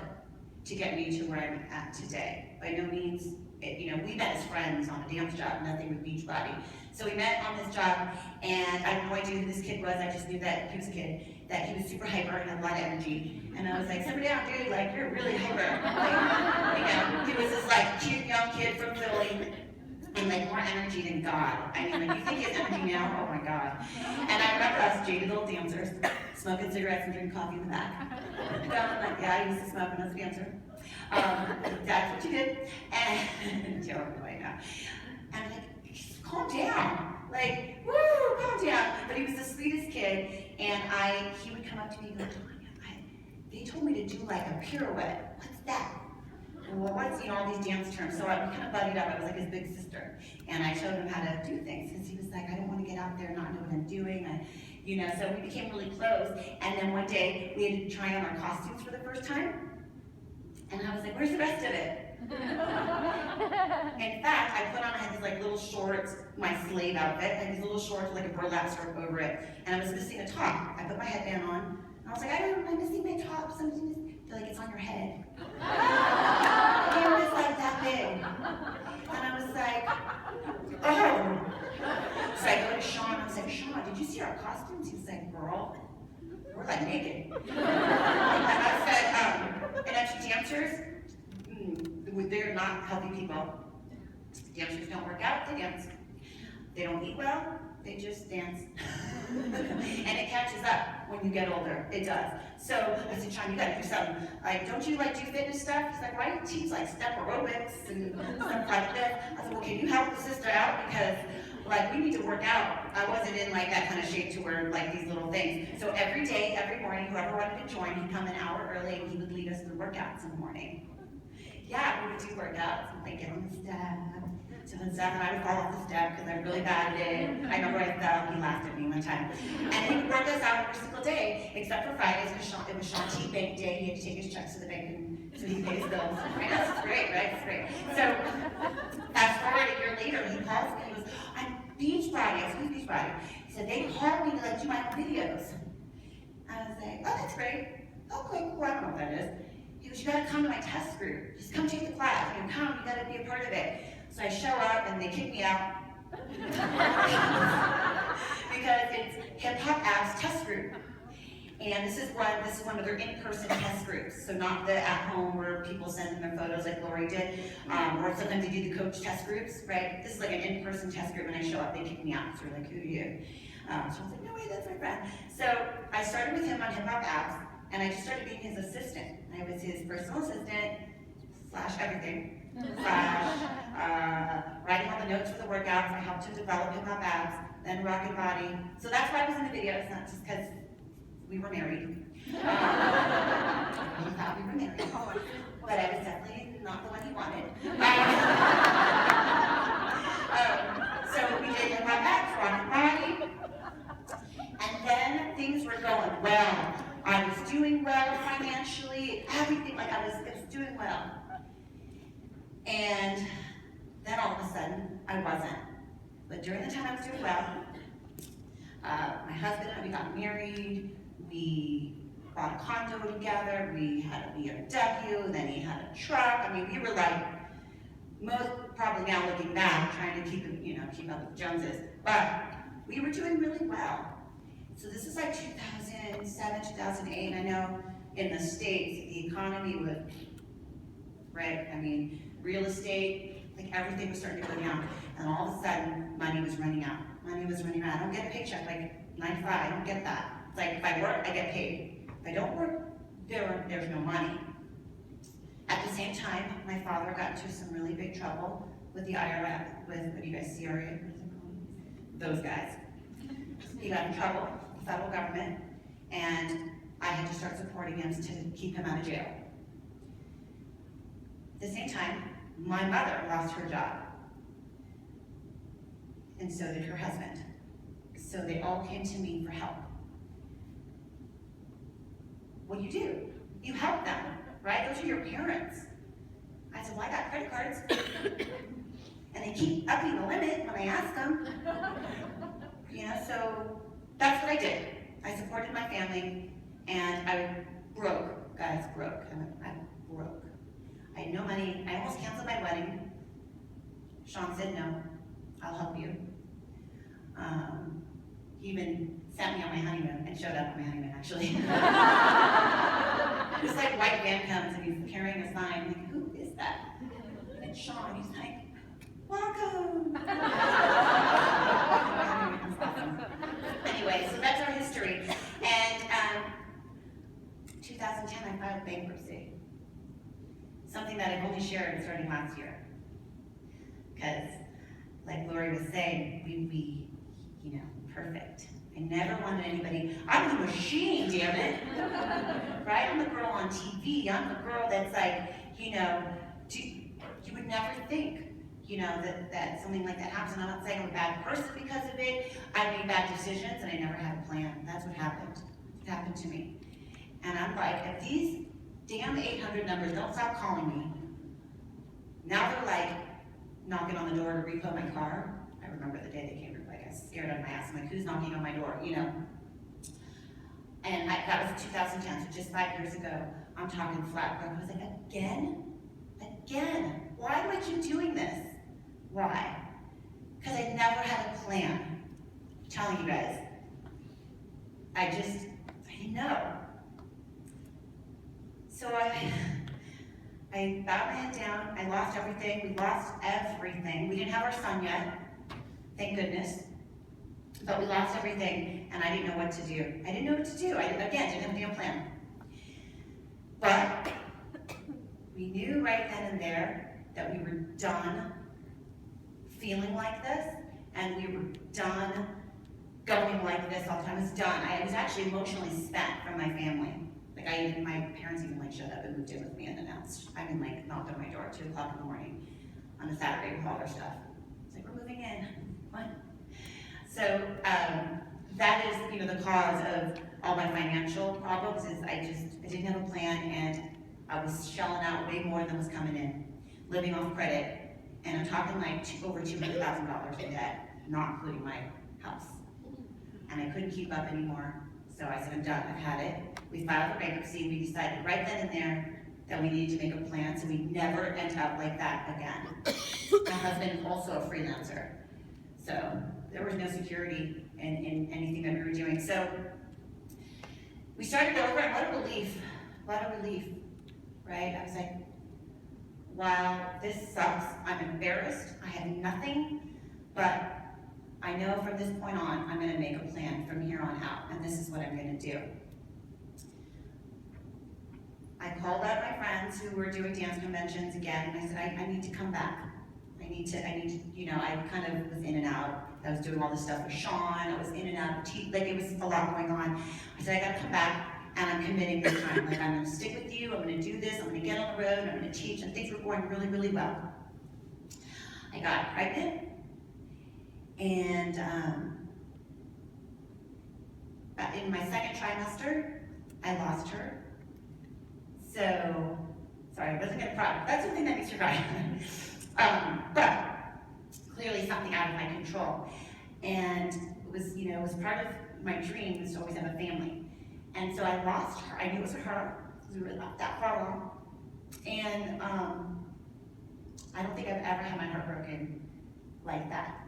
to get me to where I'm at today. By no means, we met as friends on a dance job, nothing with Beachbody. So we met on this job, and I had no idea who this kid was. I just knew that he was a kid, that he was super hyper and had a lot of energy. And I was like, sit down, dude, like, you're really hyper. Like, he was this like cute young kid from Philly, and like more energy than God. I mean, like, you think he has energy now? Oh my God. And I remember us jaded little dancers, smoking cigarettes and drinking coffee in the back. I'm like, yeah, I used to smoke when I was a dancer. That's what you did. And terrible right now. And I'm like, calm down. Like, woo, calm down. But he was the sweetest kid, and he would come up to me and go, Tania, they told me to do like a pirouette. What's that? Well, what's, all these dance terms. So we kind of buddied up. I was like his big sister. And I showed him how to do things, because he was like, I don't want to get out there and not know what I'm doing. So we became really close. And then one day, we had to try on our costumes for the first time. And I was like, where's the rest of it? In fact, I had these like little shorts, my slave outfit, and these little shorts with like a burlap skirt over it. And I was missing a top. I put my headband on. And I was like, I'm missing my top. They're like, it's on your head. It was like that big. And I was like, oh. So I go to Shaun, I was like, Shaun, did you see our costumes? He was like, girl, we're like naked. And I said, and actually dancers, they're not healthy people. Dancers don't work out, they dance. They don't eat well, they just dance. And it catches up when you get older, it does. So I said, Shaun, you gotta do something. Like, don't you like do fitness stuff? He's like, why do you teach like step aerobics and stuff like this? I said, well, can you help the sister out? Because like, we need to work out. I wasn't in like that kind of shape to wear like these little things. So every day, every morning, whoever wanted to join, he'd come an hour early and he would lead us through workouts in the morning. Yeah, we would do workouts and like get on the step and stuff, and I would fall off the step because I'm really bad at it. I remember I fell, he laughed at me one time. And he would work us out every single day, except for Fridays, because it was Sean T. Bank Day. He had to take his checks to the bank so he pays bills. Right? That's great, right? It's great. So, fast forward a year later, he calls me, he goes, I'm Beachbody. I was Beachbody. He said, they called me to like do my videos. I was like, oh, that's great. Okay, cool, I don't know what that is. He goes, you gotta come to my test group. Just come take the class. You come, you gotta be a part of it. So I show up and they kick me out. Because it's Hip Hop Abs test group. And this is one of their in-person test groups. So not the at-home where people send in their photos like Lori did, or sometimes they do the coach test groups, right? This is like an in-person test group. When I show up, they kick me out. So they're like, who are you? So I was like, no way, that's my friend. So I started with him on Hip Hop Abs, and I just started being his assistant. I was his personal assistant, / everything. Writing all the notes for the workouts. I helped him develop Hip Hop Abs, then Rocket Body. So that's why I was in the videos, not just because we were married. We thought we were married. But I was definitely not the one he wanted. So we did Hip Hop Abs, Rocket Body. And then things were going well. I was doing well financially, everything, like it was doing well. And then all of a sudden, I wasn't. But during the time I was doing well, my husband and I, we got married, we bought a condo together, we had a BMW, then he had a truck. I mean, we were like, probably now looking back, trying to keep up with the Joneses. But we were doing really well. So this is like 2007, 2008, and I know in the States, the economy was, right? I mean, real estate, like everything was starting to go down, and all of a sudden, money was running out. Money was running out. I don't get a paycheck like 9 to 5. I don't get that. It's like if I work, I get paid. If I don't work, there's no money. At the same time, my father got into some really big trouble with the IRS, with what do you guys see, CRA? Those guys. He got in trouble, the federal government, and I had to start supporting him to keep him out of jail. At the same time, my mother lost her job, and so did her husband. So they all came to me for help. What do? You help them, right? Those are your parents. I said, well, I got credit cards, and they keep upping the limit when I ask them. So that's what I did. I supported my family, and I broke, guys, broke. I broke. I had no money. I almost canceled my wedding. Sean said, no, I'll help you. He even sent me on my honeymoon and showed up on my honeymoon, actually. This like white van comes and he's carrying a sign. I'm like, who is that? And it's Sean. He's like, welcome. Anyway, so that's our history. And 2010, I filed bankruptcy. Something that I've only shared starting last year. Because, like Lori was saying, we'd be, perfect. I never wanted anybody, I'm the machine, damn it. Right? I'm the girl on TV. I'm the girl that's like, you would never think, that something like that happens. I'm not saying I'm a bad person because of it. I made bad decisions and I never had a plan. That's what happened. It happened to me. And I'm like, if these damn 800 numbers don't stop calling me, now they're like knocking on the door to repo my car. I remember the day they came, like I was scared out of my ass. I'm like, who's knocking on my door, And that was 2010, so just 5 years ago. I'm talking flat broke. I was like, again? Why do I keep doing this? Why? Because I never had a plan. I'm telling you guys. I didn't know. So I bowed my head down. I lost everything. We lost everything. We didn't have our son yet. Thank goodness. But we lost everything, and I didn't know what to do. I didn't have a damn plan. But we knew right then and there that we were done feeling like this, and we were done going like this all the time. I was done. I was actually emotionally spent from my family. Like my parents even showed up and moved in with me and announced. Knocked on my door at 2 o'clock in the morning on a Saturday with all their stuff. It's like, we're moving in. What? So that is, the cause of all my financial problems is I didn't have a plan, and I was shelling out way more than was coming in, living off credit, and I'm talking like over $200,000 in debt, not including my house. And I couldn't keep up anymore, so I said, I'm done, I've had it. We filed for bankruptcy. We decided right then and there that we needed to make a plan so we'd never end up like that again. My husband is also a freelancer, so there was no security in anything that we were doing. So we started over, and what a relief, right? I was like, wow, this sucks. I'm embarrassed. I have nothing, but I know from this point on, I'm gonna make a plan from here on out, and this is what I'm gonna do. I called out my friends who were doing dance conventions again, and I said, I need to come back. I need to, I kind of was in and out. I was doing all this stuff with Sean. I was in and out of like it was a lot going on. I said, I gotta come back, and I'm committing this time. Like, I'm gonna stick with you, I'm gonna do this, I'm gonna get on the road, I'm gonna teach, and things were going really, really well. I got pregnant, and in my second trimester, I lost her. So, sorry, I wasn't gonna cry. That's something that makes you cry. But clearly something out of my control. And it was part of my dream was to always have a family. And so I lost her. I knew it was her, because we were not that far along. And I don't think I've ever had my heart broken like that.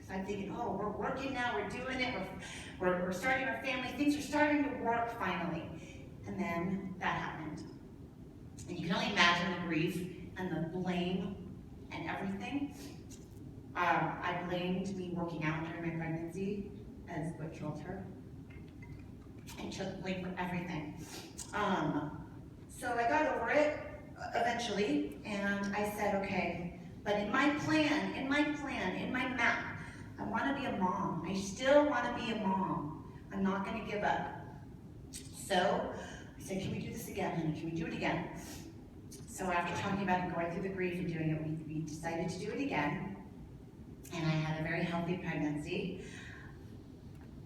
So I'm thinking, oh, we're working now, we're doing it, we're starting our family, things are starting to work finally. And then that happened. And you can only imagine the grief and the blame and everything. I blamed me working out during my pregnancy as what killed her. And took blame for everything. So I got over it eventually, and I said, okay, but in my plan, in my map, I want to be a mom. I still want to be a mom. I'm not going to give up. So I said, can we do this again, honey? Can we do it again? So after talking about it, going through the grief and doing it, we decided to do it again. And I had a very healthy pregnancy.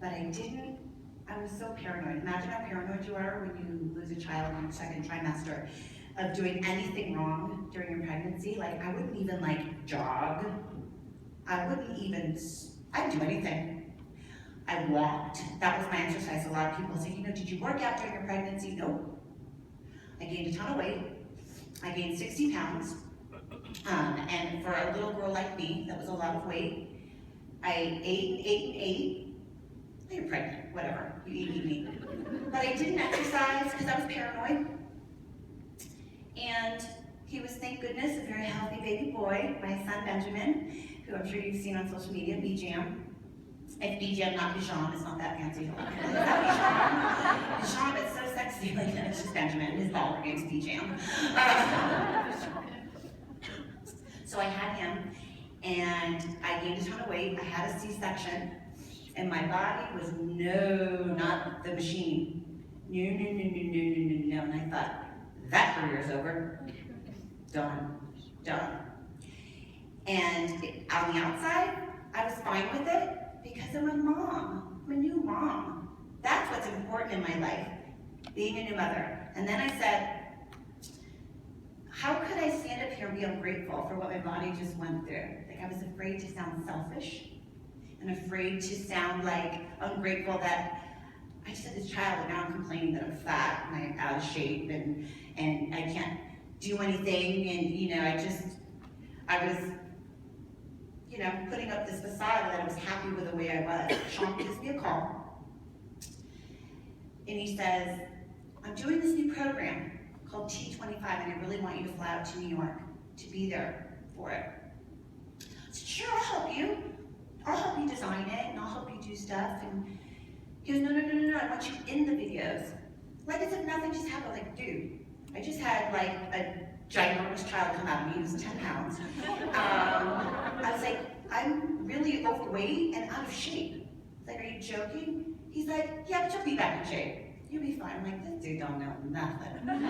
But I was so paranoid. Imagine how paranoid you are when you lose a child in the second trimester of doing anything wrong during your pregnancy. Like, I wouldn't even jog. I'd do anything. I walked. That was my exercise. A lot of people say, did you work out during your pregnancy? Nope. I gained a ton of weight. I gained 60 pounds. And for a little girl like me, that was a lot of weight. I ate. You're pregnant, whatever. You eat. But I didn't exercise because I was paranoid. And he was, thank goodness, a very healthy baby boy, my son Benjamin, who I'm sure you've seen on social media, B-Jam. It's B-Jam, not Bijan, it's not that fancy. It's not Bijan, it's so sexy, it's just Benjamin, his baller name's B-Jam. So I had him, and I gained a ton of weight. I had a C-section, and my body was, no, not the machine. No. And I thought, that career's over. Done. And on the outside, I was fine with it because I'm a mom. I'm a new mom. That's what's important in my life, being a new mother. And then I said, how could I stand up here and be ungrateful for what my body just went through? Like, I was afraid to sound selfish and afraid to sound ungrateful that I just had this child and now I'm complaining that I'm fat and I'm out of shape and I can't do anything, and I was putting up this facade that I was happy with the way I was. Sean gives me a call and he says, I'm doing this new program called T25 and I really want you to fly out to New York to be there for it. I said, sure, I'll help you. I'll help you design it and I'll help you do stuff. And he goes, no, I want you in the videos. Like as if nothing just happened. Like, dude, I just had a ginormous child come out of me. He was 10 pounds. I was like, I'm really overweight and out of shape. Like, are you joking? He's like, yeah, but you'll be back in shape. You'll be fine. I'm like, this dude don't know nothing. Then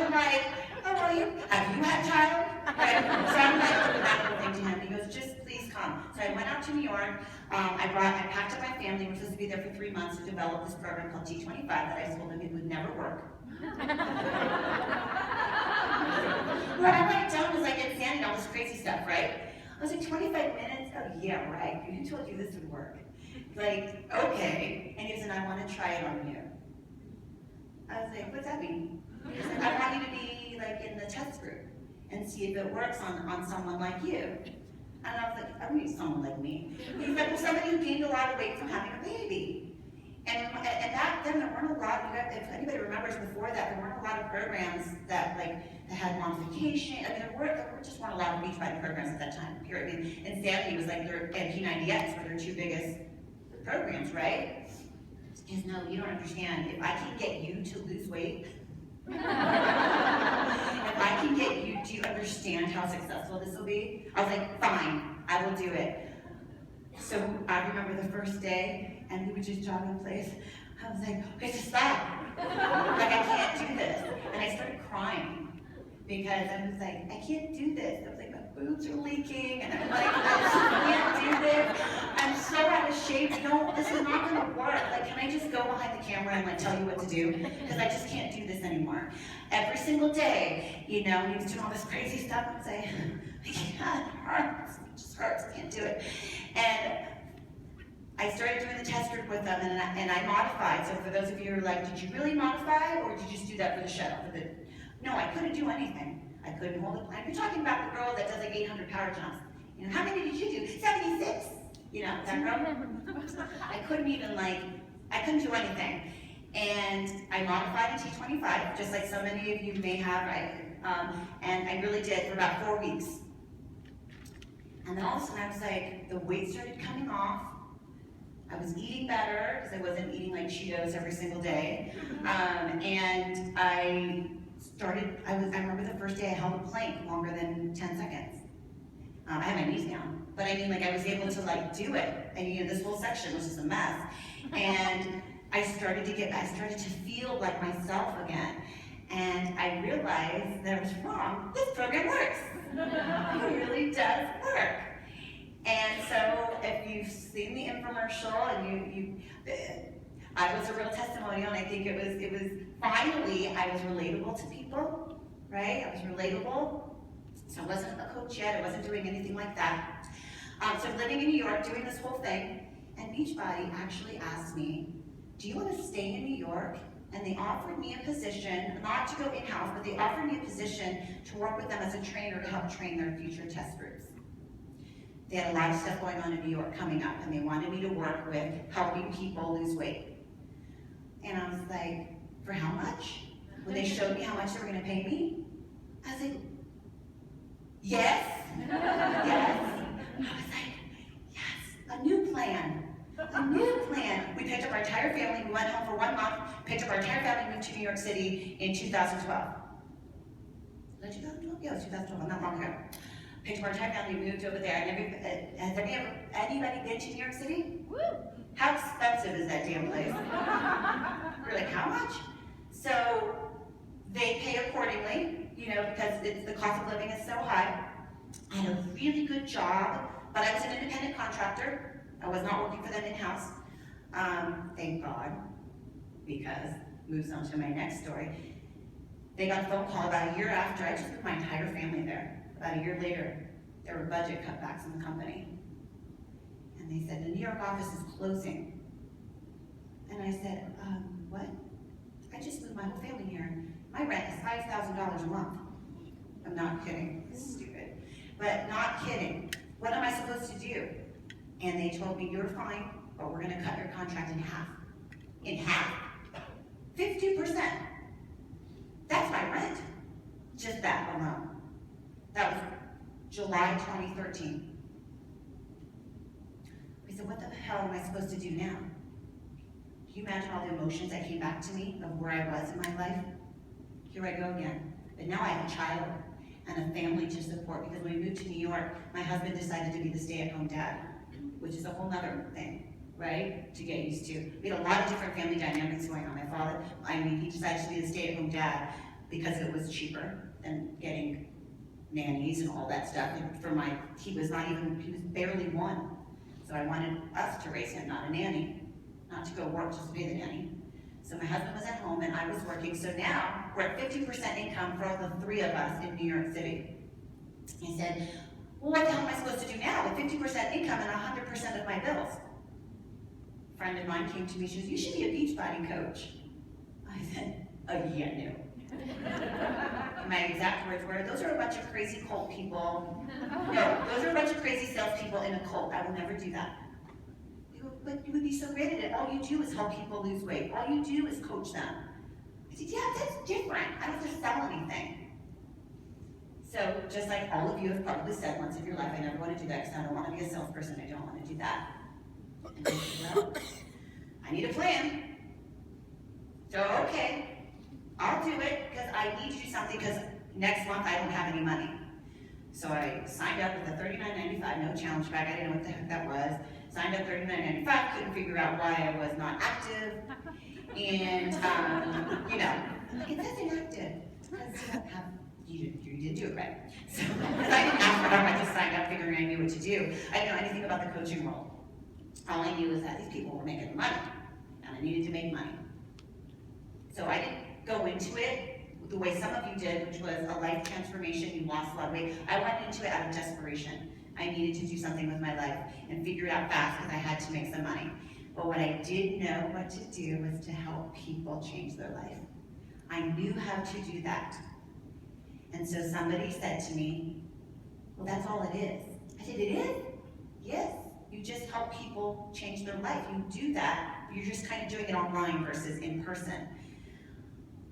I'm like, how are you? Have you had a child? Right? So I'm like, doing that little thing to him. He goes, just please come. So I went out to New York. I packed up my family. We're supposed to be there for 3 months to develop this program called T25 that I told them it would never work. Well, I went down, was like insanity, all this crazy stuff, right? I was like, 25 minutes? Oh yeah, right. Who told you this would work? Like, okay. And he said, I want to try it on you. I was like, what's that mean? He said, I want you to be like in the test group and see if it works on someone like you. And I was like, I don't need someone like me. He's like, well, somebody who gained a lot of weight from having a baby. And back then there weren't a lot, if anybody remembers before that, there weren't a lot of programs that had modification. I mean, there just weren't a lot of Beachbody programs at that time, period. I mean, Insanity was like their, and P90X were their 2 biggest programs, right? Because no, you don't understand. If I can get you to lose weight, if I can get you, do you understand how successful this will be? I was like, fine, I will do it. So I remember the first day, and we would just jog in place. I was like, okay, just stop. Like, I can't do this. And I started crying because I was like, I can't do this. I was like, my boobs are leaking, and I'm like, I just can't do this. I'm so out of shape. No, this is not gonna work. Like, can I just go behind the camera and like tell you what to do? Because I just can't do this anymore. Every single day, you know, he was doing all this crazy stuff and say, I can't, it hurts. It just hurts, I can't do it. And I started doing the test group with them, and I modified. So for those of you who are like, did you really modify, or did you just do that for the show? No, I couldn't do anything. I couldn't hold a plank. You're talking about the girl that does like 800 power jumps. You know, how many did you do? 76. You know, that girl? I couldn't even I couldn't do anything. And I modified in T25, just like so many of you may have, right? And I really did for about 4 weeks. And then all of a sudden I was like, the weight started coming off. I was eating better because I wasn't eating like Cheetos every single day. And I remember the first day I held a plank longer than 10 seconds. I had my knees down, but I mean, like, I was able to like do it. And you know, this whole section was just a mess. And I started to feel like myself again. And I realized that I was wrong. This program works. It really does work. And so if you've seen the infomercial and I was a real testimonial, and I think it was finally, I was relatable to people, right? I was relatable. So I wasn't a coach yet, I wasn't doing anything like that. So living in New York, doing this whole thing, and Beachbody actually asked me, do you want to stay in New York? And they offered me a position, not to go in-house, but they offered me a position to work with them as a trainer to help train their future test groups. They had a lot of stuff going on in New York coming up, and they wanted me to work with helping people lose weight. And I was like, for how much? When they showed me how much they were going to pay me, I was like, yes, yes. I was like, yes, a new plan. A new plan. We picked up our entire family, we went home for 1 month, picked up our entire family, moved to New York City in 2012. Was it 2012? Yeah, it was 2012, not long ago. Picked up our entire family, moved over there. And has anybody been to New York City? Woo! How expensive is that damn place? We're like, how much? So they pay accordingly, you know, because the cost of living is so high. I had a really good job, but I was an independent contractor. I was not working for them in-house, thank God, because moves on to my next story. They got a phone call about a year after. I just put my entire family there. About a year later, there were budget cutbacks in the company. And they said, the New York office is closing. And I said, what? I just moved my whole family here. My rent is $5,000 a month. I'm not kidding, it's stupid. But not kidding. What am I supposed to do? And they told me, you're fine, but we're gonna cut your contract in half. In half. 50%. That's my rent. Just that alone. That was July 2013. I said, what the hell am I supposed to do now? Do you imagine all the emotions that came back to me of where I was in my life? Here I go again. But now I have a child and a family to support, because when we moved to New York, my husband decided to be the stay-at-home dad, which is a whole nother thing, right, to get used to. We had a lot of different family dynamics going on. My father, he decided to be the stay-at-home dad because it was cheaper than getting nannies and all that stuff. And he was barely 1. So I wanted us to raise him, not a nanny, not to go work just to pay the nanny. So my husband was at home and I was working. So now we're at 50% income for all the 3 of us in New York City. He said, well, what the hell am I supposed to do now with 50% income and 100% of my bills? A friend of mine came to me, she says, you should be a Beachbody coach. I said, oh yeah, no. My exact words were, those are a bunch of crazy cult people. No, those are a bunch of crazy salespeople in a cult. I will never do that. They go, but you would be so great at it. All you do is help people lose weight. All you do is coach them. I said, yeah, that's different. I don't have to sell anything. So just like all of you have probably said once in your life, I never want to do that because I don't want to be a salesperson. I don't want to do that. And I said, well, I need a plan. So, okay. I'll do it because I need to do something because next month I don't have any money. So I signed up with a $39.95 no challenge bag. I didn't know what the heck that was. Signed up $39.95, couldn't figure out why I was not active. And, you know, it says inactive because you didn't do it right. So, because I didn't ask for help, I just signed up figuring I knew what to do. I didn't know anything about the coaching role. All I knew was that these people were making money and I needed to make money. So I didn't go into it the way some of you did, which was a life transformation, you lost a lot of weight. I went into it out of desperation. I needed to do something with my life and figure it out fast because I had to make some money. But what I did know what to do was to help people change their life. I knew how to do that. And so somebody said to me, well, that's all it is. I said, it is? Yes. You just help people change their life. You do that, but you're just kind of doing it online versus in person.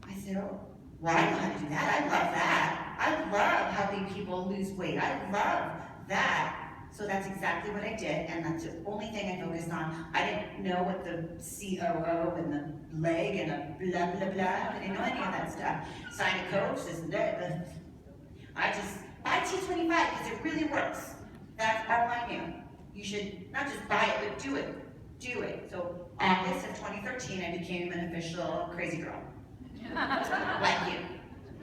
I said, oh, well, I know how to do that. I love that. I love helping people lose weight. I love that. So that's exactly what I did, and that's the only thing I focused on. I didn't know what the COO and the leg and a blah, blah, blah. I didn't know any of that stuff. Sign a coach, this and that. I just buy T25 because it really works. That's all I knew. You should not just buy it, but do it. Do it. So August of 2013, I became an official crazy girl. Like you,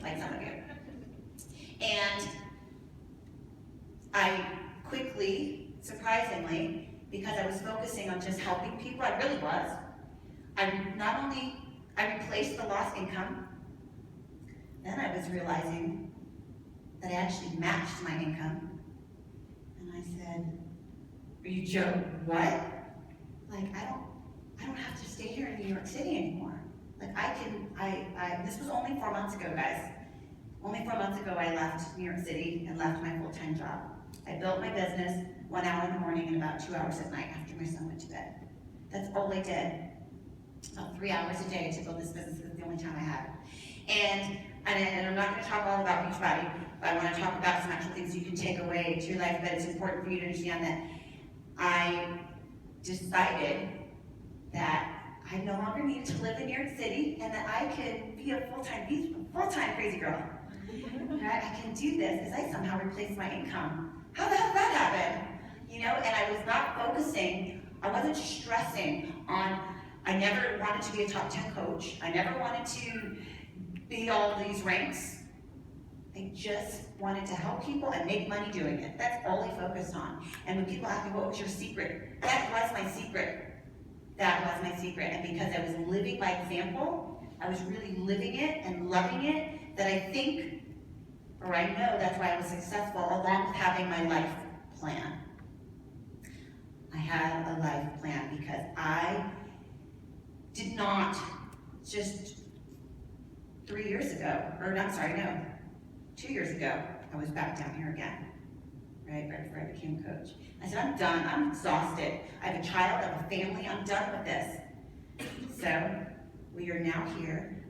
like some of you. And I quickly, surprisingly, because I was focusing on just helping people, I really was, I replaced the lost income, then I was realizing that I actually matched my income. And I said, are you joking? What? Like, I don't have to stay here in New York City anymore. Like this was only 4 months ago, guys. Only 4 months ago I left New York City and left my full-time job. I built my business 1 hour in the morning and about 2 hours at night after my son went to bed. That's all I did. About 3 hours a day to build this business because it's the only time I had. And I'm not going to talk all about Beachbody, but I want to talk about some actual things you can take away to your life, but it's important for you to understand that I decided that I no longer needed to live in New York City and that I could be a full-time crazy girl. Right? I can do this because I somehow replaced my income. How the hell did that happen? You know, and I was not focusing, I wasn't stressing on, I never wanted to be a top 10 coach. I never wanted to be all these ranks. I just wanted to help people and make money doing it. That's all I focused on. And when people ask me, what was your secret? That was my secret. That was my secret. And because I was living by example, I was really living it and loving it, that I think, or I know that's why I was successful, along with having my life plan. I had a life plan because I did not just 3 years ago, or I'm sorry, no, 2 years ago, I was back down here again, right before I became a coach. I said, I'm done, I'm exhausted. I have a child, I have a family, I'm done with this. So, we are now here,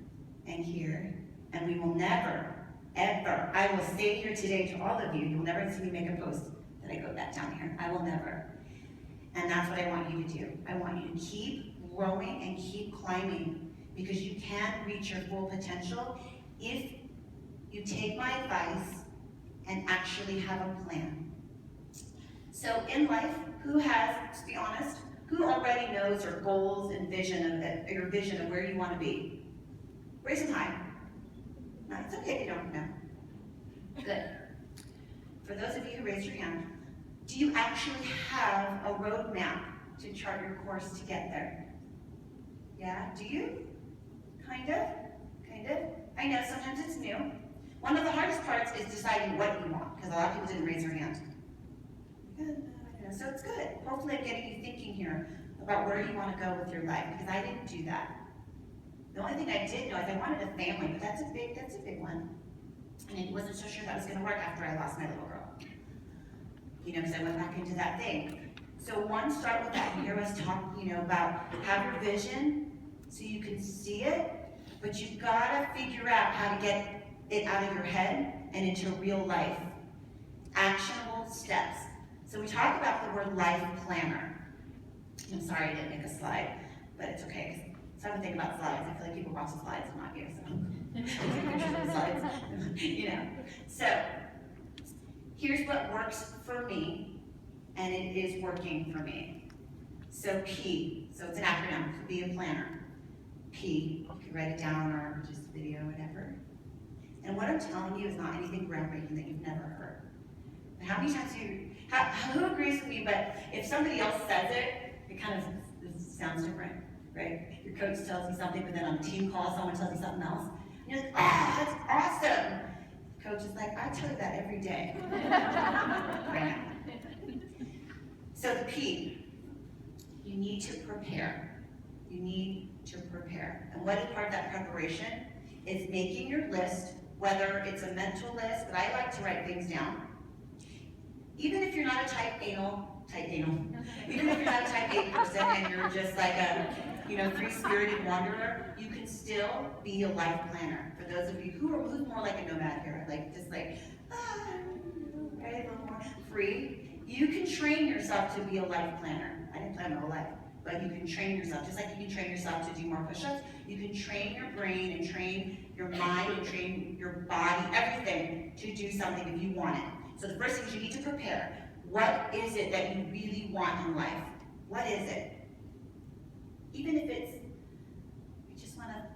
and we will never, ever, I will say here today to all of you, you'll never see me make a post that I go back down here. I will never. And that's what I want you to do. I want you to keep growing and keep climbing, because you can reach your full potential if you take my advice and actually have a plan. So in life, who has, to be honest, who already knows your goals and vision of where you want to be? Raise them high. No, it's okay if you don't know. Good. for those of you who raised your hand, do you actually have a roadmap to chart your course to get there? Yeah, do you? Kind of? I know sometimes it's new. One of the hardest parts is deciding what you want, because a lot of people didn't raise their hand. So it's good. Hopefully I'm getting you thinking here about where you want to go with your life, because I didn't do that. The only thing I did know is I wanted a family, but that's a big one. And I wasn't so sure that was going to work after I lost my little girl. Because I went back into that thing. So one, start with that. You hear us talk, about have your vision so you can see it, but you've got to figure out how to get it out of your head and into real life. Actionable steps. So we talk about the word life planner. I'm sorry I didn't make a slide, but it's okay. So I have to think about slides. I feel like people watch the slides and not you, so take pictures of the slides. So here's what works for me, and it is working for me. So P, so it's an acronym, so be a planner. P, you can write it down or just video, whatever. And what I'm telling you is not anything groundbreaking that you've never heard. How many times who agrees with me, but if somebody else says it, it kind of sounds different, right? Your coach tells you something, but then on a team call, someone tells you something else. And you're like, oh, that's awesome. Coach is like, I tell you that every day. Right now. So the P, you need to prepare. You need to prepare. And what is part of that preparation is making your list, whether it's a mental list, but I like to write things down. Even if you're not a type anal, even if you're not a type A person and you're just like a, free-spirited wanderer, you can still be a life planner. For those of you who's more like a nomad here, right, a little more free. You can train yourself to be a life planner. I didn't plan my whole life, but you can train yourself. Just like you can train yourself to do more push-ups, you can train your brain and train your mind and train your body, everything, to do something if you want it. So the first thing is you need to prepare. What is it that you really want in life? What is it? Even if it's, I just want to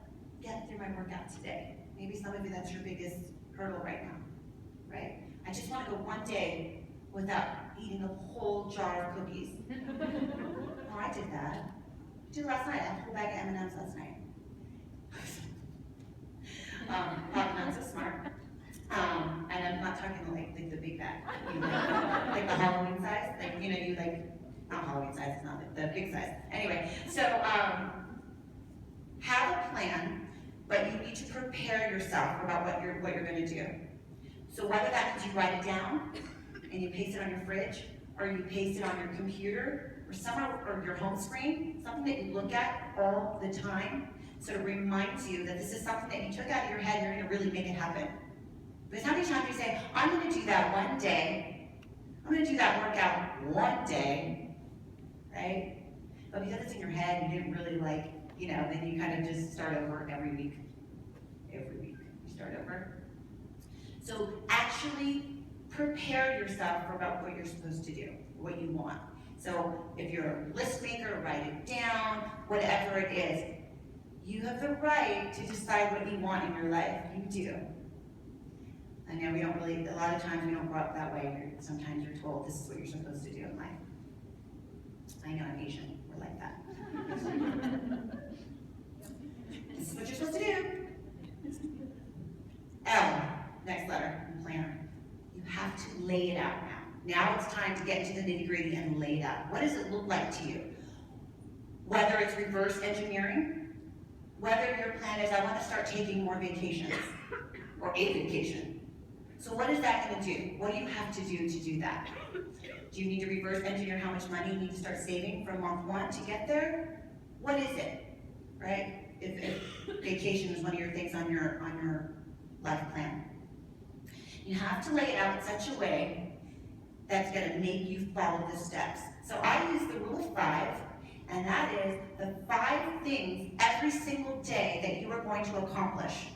get through my workout today. Maybe some of you, that's your biggest hurdle right now, right? I just want to go one day without eating a whole jar of cookies. Oh, I did that. I did it last night. I had a whole bag of M&Ms last night. Probably not so smart. And I'm not talking like the big bag, like the Halloween size, not Halloween size, it's not the big size. Anyway, so have a plan, but you need to prepare yourself about what you're going to do. So whether that means you write it down and you paste it on your fridge, or you paste it on your computer, or somewhere, or your home screen, something that you look at all the time, so it reminds you that this is something that you took out of your head and you're going to really make it happen. Because how many times you say, I'm going to do that one day, I'm going to do that workout one day, right? But because it's in your head, you didn't really then you kind of just start over every week. Every week, you start over. So actually prepare yourself for about what you're supposed to do, what you want. So if you're a list maker, write it down, whatever it is. You have the right to decide what you want in your life. You do. I know a lot of times we don't grow up that way. Sometimes you're told this is what you're supposed to do in life. I know I'm Asian, we're like that. This is what you're supposed to do. L, next letter, planner. You have to lay it out now. Now it's time to get into the nitty-gritty and lay it out. What does it look like to you? Whether it's reverse engineering, whether your plan is, I want to start taking more vacations, or a vacation. So what is that going to do? What do you have to do that? Do you need to reverse engineer how much money you need to start saving from month one to get there? What is it, right? If vacation is one of your things on your life plan. You have to lay it out in such a way that's going to make you follow the steps. So I use the rule of 5, and that is the 5 things every single day that you are going to accomplish.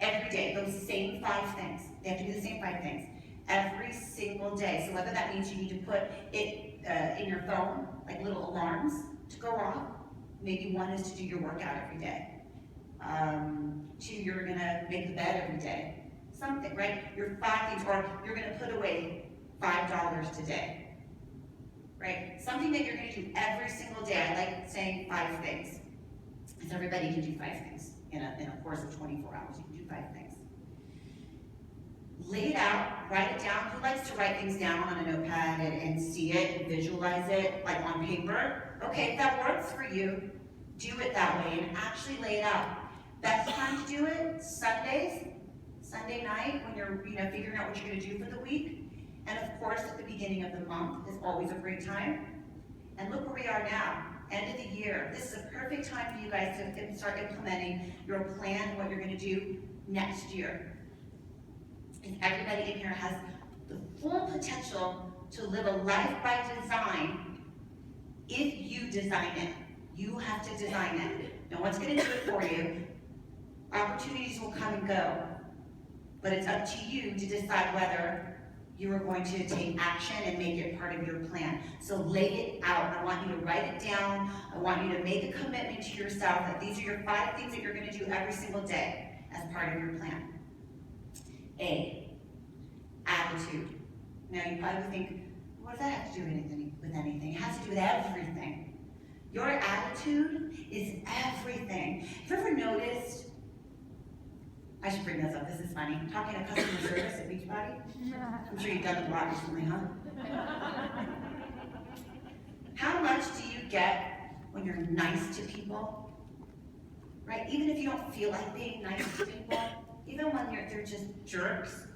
Every day, those same 5 things. They have to be the same 5 things every single day. So whether that means you need to put it in your phone, like little alarms to go off. Maybe 1 is to do your workout every day. 2, you're gonna make the bed every day. Something, right? Your 5 things, or you're gonna put away $5 today, right? Something that you're gonna do every single day. I like saying 5 things, because everybody can do 5 things in a course of 24 hours. You can do 5 things. Lay it out, write it down. Who likes to write things down on a notepad and see it and visualize it, like on paper? Okay, if that works for you, do it that way and actually lay it out. Best time to do it, Sundays, Sunday night when you're figuring out what you're gonna do for the week. And of course, at the beginning of the month is always a great time. And look where we are now, end of the year. This is a perfect time for you guys to start implementing your plan and what you're gonna do next year. And everybody in here has the full potential to live a life by design if you design it. You have to design it. No one's gonna do it for you. Opportunities will come and go, but it's up to you to decide whether you are going to take action and make it part of your plan. So lay it out. I want you to write it down. I want you to make a commitment to yourself that these are your 5 things that you're gonna do every single day as part of your plan. A, attitude. Now you probably think, what does that have to do with anything? It has to do with everything. Your attitude is everything. Have you ever noticed, I should bring this up, this is funny, talking to customer service at Beachbody? I'm sure you've done it a lot recently, huh? How much do you get when you're nice to people? Right? Even if you don't feel like being nice to people, even when they're just jerks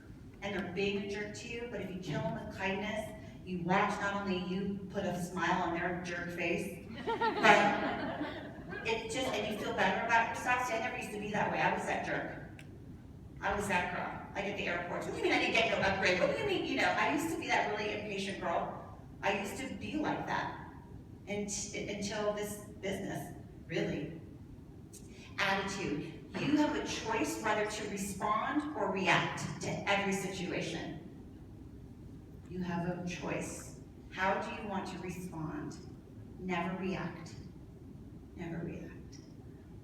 and they're being a jerk to you, but if you kill them with kindness, you watch not only you put a smile on their jerk face, but and you feel better about yourself. See, I never used to be that way. I was that jerk. I was that girl. Like at the airport. What do you mean I didn't get no upgrade? What do you mean, I used to be that really impatient girl. I used to be like that until this business, really. Attitude. You have a choice whether to respond or react to every situation. You have a choice. How do you want to respond? Never react. Never react.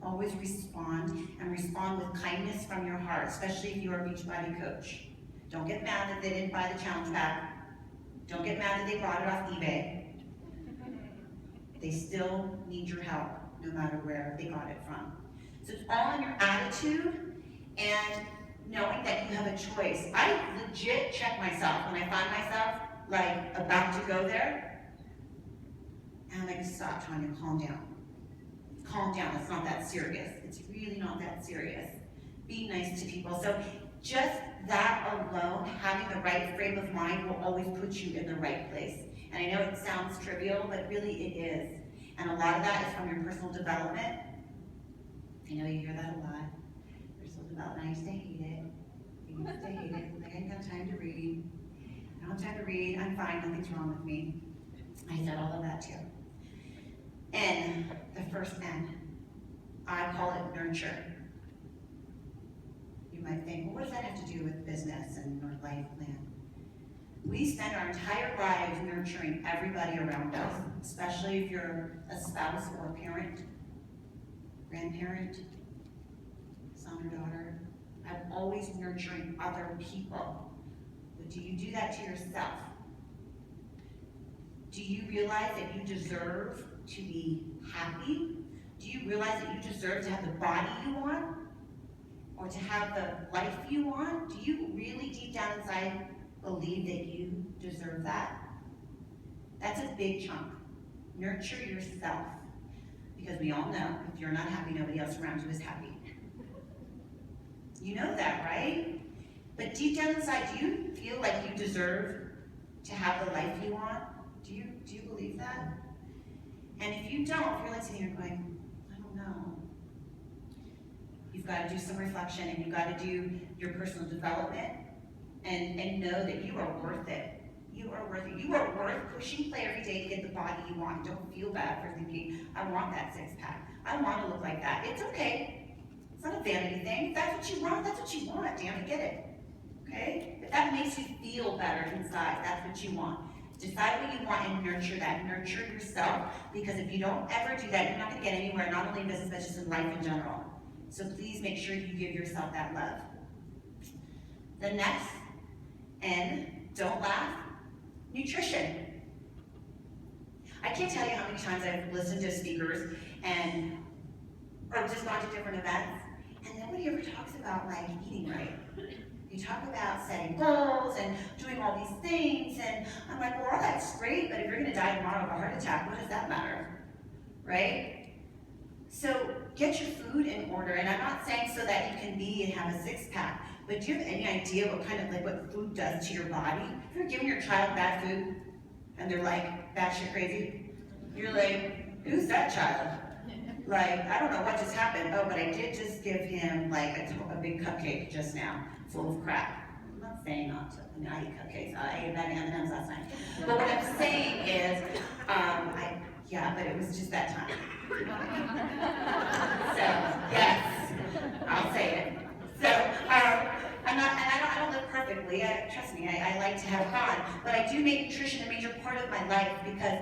Always respond, and respond with kindness from your heart, especially if you're a Beachbody coach. Don't get mad that they didn't buy the challenge pack. Don't get mad that they bought it off eBay. They still need your help, no matter where they got it from. So it's all in your attitude and knowing that you have a choice. I legit check myself when I find myself like about to go there, and I'm like, stop, Tanya, calm down. Calm down, it's not that serious. It's really not that serious. Be nice to people. So just that alone, having the right frame of mind will always put you in the right place. And I know it sounds trivial, but really it is. And a lot of that is from your personal development. I know you hear that a lot. Personal development, I used to hate it. I used to hate it. I didn't have time to read. I don't have time to read. I'm fine, nothing's wrong with me. I said all of that too. N, the first N, I call it nurture. You might think, well, what does that have to do with business and your life plan? We spend our entire lives nurturing everybody around us, especially if you're a spouse or a parent, grandparent, son or daughter. I'm always nurturing other people. But do you do that to yourself? Do you realize that you deserve to be happy? Do you realize that you deserve to have the body you want? Or to have the life you want? Do you really deep down inside believe that you deserve that? That's a big chunk. Nurture yourself. Because we all know, if you're not happy, nobody else around you is happy. You know that, right? But deep down inside, do you feel like you deserve to have the life you want? Do you believe that? And if you don't, if you're like sitting here going, I don't know. You've got to do some reflection, and you've got to do your personal development and know that you are worth it. You are worth it. You are worth pushing play every day to get the body you want. Don't feel bad for thinking, I want that six-pack. I want to look like that. It's okay. It's not a vanity thing. If that's what you want, that's what you want. Damn it, get it. Okay? If that makes you feel better inside, that's what you want. Decide what you want and nurture that. Nurture yourself, because if you don't ever do that, you're not going to get anywhere, not only in business, but just in life in general. So please make sure you give yourself that love. The next N, don't laugh, Nutrition. I can't tell you how many times I've listened to speakers or just gone to different events, and nobody ever talks about like eating right. You talk about setting goals and doing all these things, and I'm like, well, all that's great, but if you're gonna die tomorrow of a heart attack, what does that matter, right? So get your food in order, and I'm not saying so that you can be and have a six-pack, but do you have any idea what food does to your body? If you're giving your child bad food, and they're like batshit crazy, you're like, who's that child? Like, I don't know what just happened. Oh, but I did just give him like a big cupcake just now, full of crap. I'm not saying not to. I mean, I eat cupcakes. I ate a bag of M&Ms last night. But what I'm saying is, but it was just that time. So yes, I'll say it. So I don't live perfectly. Trust me, I like to have fun, but I do make nutrition a major part of my life because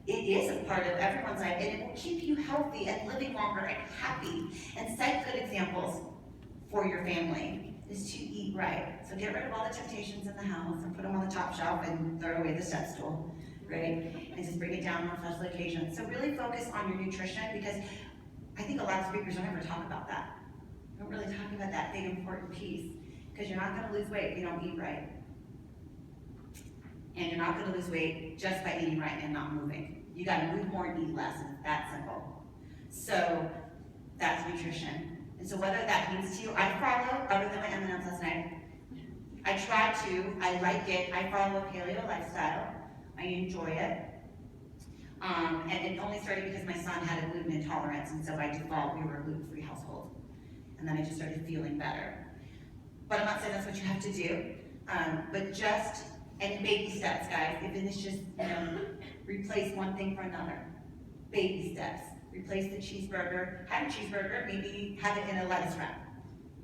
it is a part of everyone's life, and it will keep you healthy and living longer and happy. And set good examples for your family is to eat right. So get rid of all the temptations in the house and put them on the top shelf and throw away the step stool, right? And just bring it down on special occasions. So really focus on your nutrition, because I think a lot of speakers don't ever talk about that. Don't really talk about that big important piece, because you're not going to lose weight if you don't eat right. And you're not going to lose weight just by eating right and not moving. You got to move more and eat less, and it's that simple. So that's nutrition. And so whether that means to you, I follow, other than my M&Ms last night, I try to, I like it, I follow a paleo lifestyle, I enjoy it. And it only started because my son had a gluten intolerance, and so by default, we were a gluten-free household. And then I just started feeling better. But I'm not saying that's what you have to do, and baby steps, guys. Even it's just, replace one thing for another. Baby steps. Replace the cheeseburger, have a cheeseburger, maybe have it in a lettuce wrap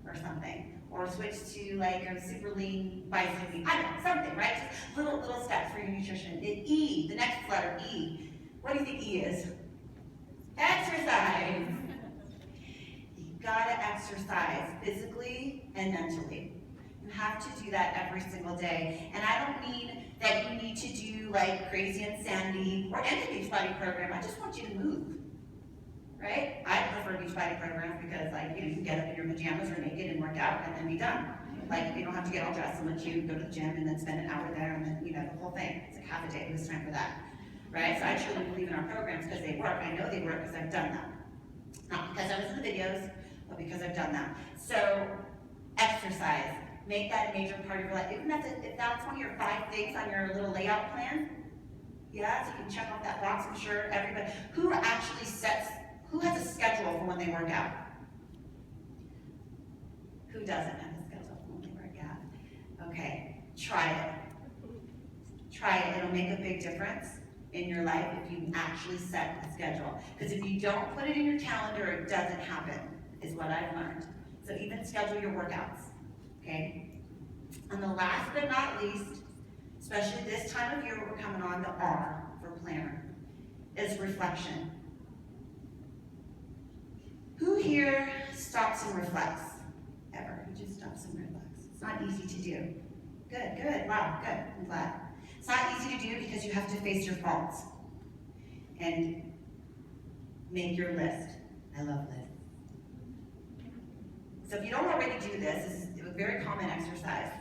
or something. Or switch to like a super lean bison meat. I don't know, something, right? Just little steps for your nutrition. E, the next letter, E. What do you think E is? Exercise. You gotta exercise physically and mentally. You have to do that every single day. And I don't mean that you need to do like crazy insanity or any Beachbody program. I just want you to move, right? I prefer Beachbody programs because you can get up in your pajamas or naked and work out and then be done. Like you don't have to get all dressed and let you go to the gym and then spend an hour there and then, the whole thing. It's like half a day, who's time for that, right? So I truly believe in our programs because they work. I know they work because I've done them. Not because I was in the videos, but because I've done them. So exercise. Make that a major part of your life. If that's one of your 5 things on your little layout plan, yeah, so you can check off that box. I'm sure everybody, who has a schedule for when they work out? Who doesn't have a schedule for when they work out? Okay, try it. Try it, it'll make a big difference in your life if you actually set a schedule. Because if you don't put it in your calendar, it doesn't happen, is what I've learned. So even schedule your workouts. Okay? And the last but not least, especially this time of year we're coming on, the R for planner, is reflection. Who here stops and reflects? Ever? Who just stops and reflects? It's not easy to do. Good, wow, good, I'm glad. It's not easy to do because you have to face your faults and make your list. I love lists. So if you don't already do this is a very common exercise.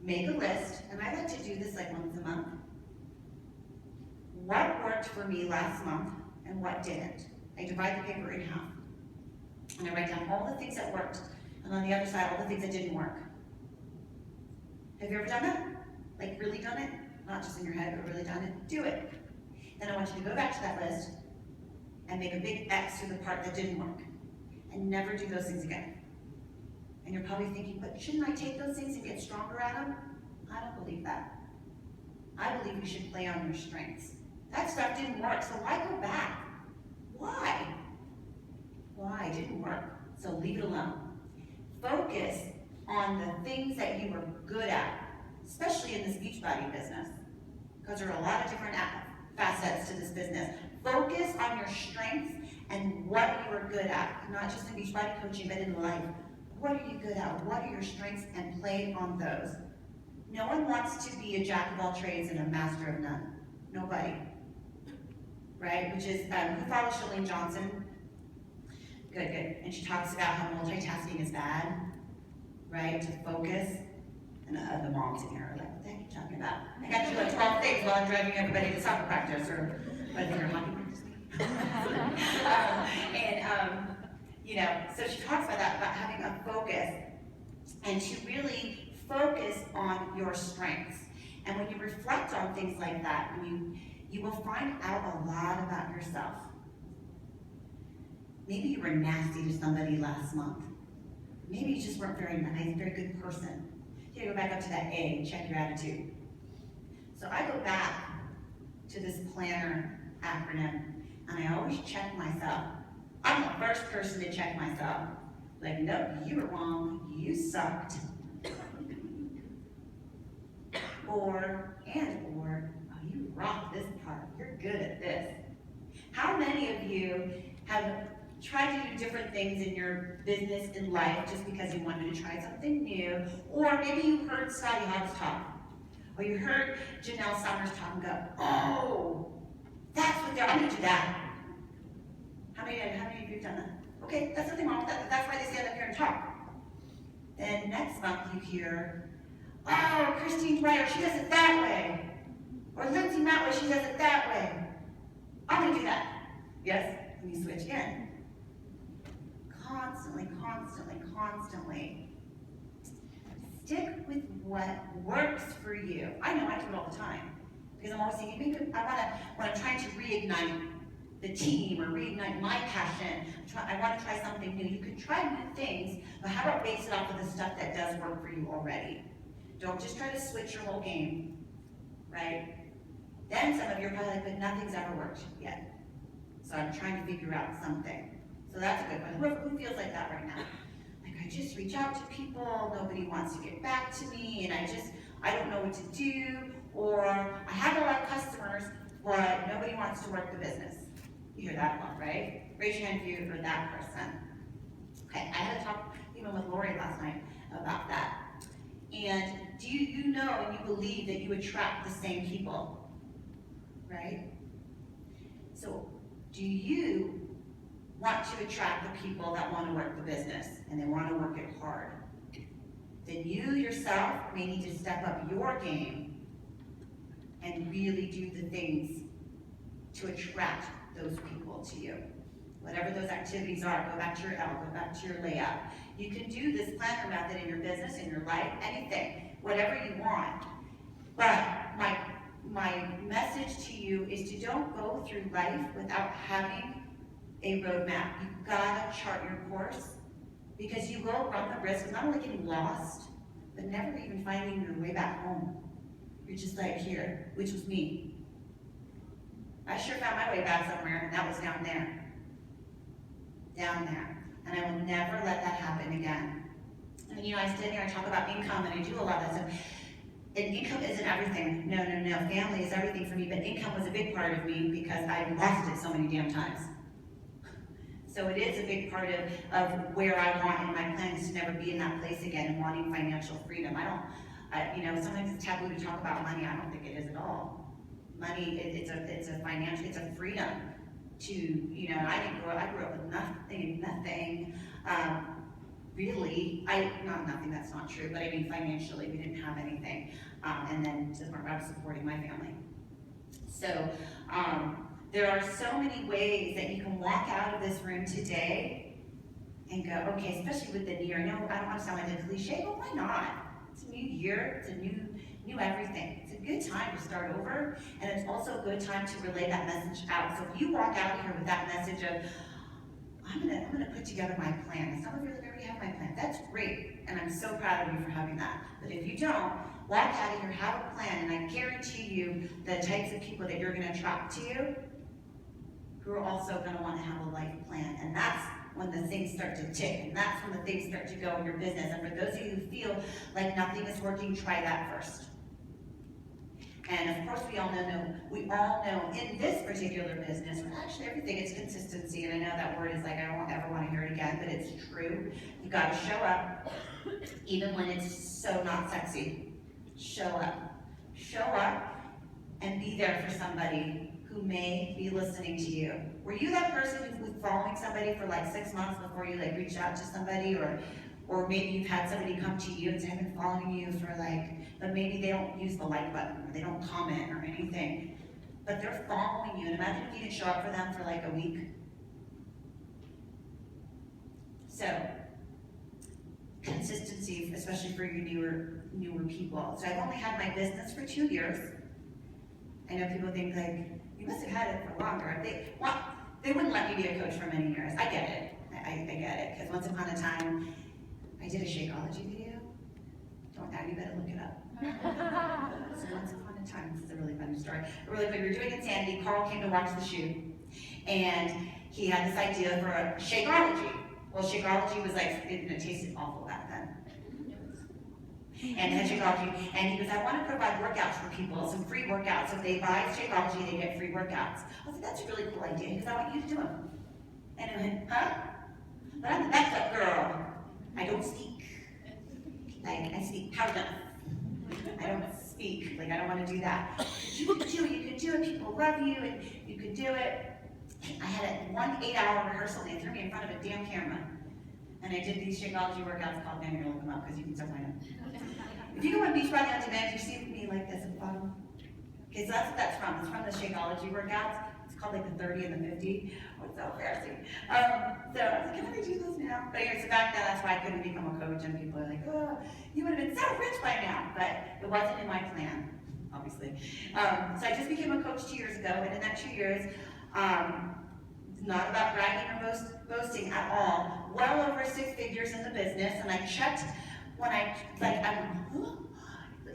Make a list, and I like to do this like once a month. What worked for me last month and what didn't? I divide the paper in half. And I write down all the things that worked, and on the other side, all the things that didn't work. Have you ever done that? Like really done it? Not just in your head, but really done it? Do it. Then I want you to go back to that list and make a big X to the part that didn't work. And never do those things again. And you're probably thinking, but shouldn't I take those things and get stronger at them? I don't believe that. I believe you should play on your strengths. That stuff didn't work, so why go back? Why? Why? It didn't work, so leave it alone. Focus on the things that you were good at, especially in this Beachbody business, because there are a lot of different facets to this business. Focus on your strengths and what you are good at, not just in Beachbody coaching, but in life. What are you good at? What are your strengths? And play on those. No one wants to be a jack of all trades and a master of none. Nobody. Right? Which is, who follows Chalene Johnson? Good, good. And she talks about how multitasking is bad, right? To focus. And the moms in here are like, what the heck are you talking about? I got to do like 12 things while I'm driving everybody to soccer practice or whatever, hockey practice. You know, so she talks about that, about having a focus and to really focus on your strengths. And when you reflect on things like that, you will find out a lot about yourself. Maybe you were nasty to somebody last month. Maybe you just weren't very nice, very good person. You gotta go back up to that A and check your attitude. So I go back to this planner acronym, and I always check myself. I'm the first person to check myself. Like, nope, you were wrong, you sucked. Or, oh, you rock this part, you're good at this. How many of you have tried to do different things in your business and life just because you wanted to try something new? Or maybe you heard Scotty Hobbs talk, or you heard Janelle Summers talk and go, oh, that's what they're, I'm gonna do that. How many of you have done that? Okay, that's nothing wrong with that, but that's why they stand up here and talk. Then next month you hear, oh, Christine Breyer, she does it that way. Or Lindsay Matway, she does it that way. I'm gonna do that. Yes, and you switch again. Constantly, constantly, constantly. Stick with what works for you. I know I do it all the time. Because I'm always thinking, maybe when I'm trying to reignite the team or reignite my passion, I want to try something new. You can try new things, but how about base it off of the stuff that does work for you already? Don't just try to switch your whole game, right? Then some of you are probably like, but nothing's ever worked yet. So I'm trying to figure out something. So that's a good one. Who feels like that right now? Like, I just reach out to people, nobody wants to get back to me, and I don't know what to do, or I have a lot of customers, but nobody wants to work the business. You hear that a lot, right? Raise your hand if you heard that person. Okay, I had a talk even with Lori last night about that. And do you know and you believe that you attract the same people, right? So do you want to attract the people that want to work the business and they want to work it hard? Then you yourself may need to step up your game and really do the things to attract those people to you. Whatever those activities are, go back to your L, go back to your layup. You can do this planner method in your business, in your life, anything, whatever you want. But my message to you is to don't go through life without having a roadmap. You've got to chart your course, because you will run the risk of not only getting lost, but never even finding your way back home. You're just like here, which was me. I sure found my way back somewhere, and that was down there. Down there. And I will never let that happen again. And you know, I stand here and talk about income, and I do a lot of that stuff. And income isn't everything. No. Family is everything for me, but income was a big part of me because I lost it so many damn times. So it is a big part of where I want in my plan is to never be in that place again and wanting financial freedom. Sometimes it's taboo to talk about money. I don't think it is at all. Money, it's a freedom to, I grew up with nothing. Really, not nothing, that's not true, but I mean financially, we didn't have anything. And then I was supporting my family. So, there are so many ways that you can walk out of this room today and go, okay, especially with the new year. No, I don't want to sound like a cliche, but why not? It's a new year, it's a new everything. It's a good time to start over, and it's also a good time to relay that message out. So if you walk out of here with that message of, I'm gonna put together my plan. And some of you already have my plan. That's great, and I'm so proud of you for having that. But if you don't, walk out of here, have a plan, and I guarantee you the types of people that you're gonna attract to you who are also gonna wanna have a life plan. And that's when the things start to tick, and that's when the things start to go in your business. And for those of you who feel like nothing is working, try that first. And of course, we all know in this particular business, or actually everything, it's consistency. And I know that word is like, I don't ever want to hear it again, but it's true. You got to show up, even when it's so not sexy. show up. Show up and be there for somebody who may be listening to you. Were you that person who was following somebody for like 6 months before you like reached out to somebody, or maybe you've had somebody come to you and say, I've been following you for like, but maybe they don't use the like button, or they don't comment or anything, but they're following you. And imagine if you didn't show up for them for like a week. So, consistency, especially for your newer people. So I've only had my business for 2 years. I know people think like, you must have had it for longer. They wouldn't let me be a coach for many years. I get it. I get it. Because once upon a time, I did a Shakeology video. Don't now, you better look it up. So once upon a time, this is a really funny story. Really quick, we were doing Insanity. Carl came to watch the shoot. And he had this idea for a Shakeology. Well, Shakeology was like, it tasted awful back then. And had Shakeology, and he goes, I want to provide workouts for people, some free workouts. So if they buy Shakeology, they get free workouts. I was like, that's a really cool idea, because I want you to do them. And I went, huh? But I'm the backup girl. I don't speak. Like, I speak powder. I don't speak, like I don't want to do that. You could do it, people love you, and you could do it. I had one 8-hour rehearsal, and they threw me in front of a damn camera. And I did these Shakeology workouts called, now you're gonna look them up because you can still find them. If you go on Beachbody on demand, you see me like this at the bottom. Okay, so that's what that's from. It's from the Shakeology workouts. It's called like the 30 and the 50. Oh, it's so embarrassing. So I was like, can I do those now? But anyway, so back then, that's why I couldn't become a coach, and people are like, oh, you would have been so rich by now. But it wasn't in my plan, obviously. So I just became a coach 2 years ago, and in that 2 years, it's not about bragging or boasting at all. Well over 6 figures in the business, and I checked when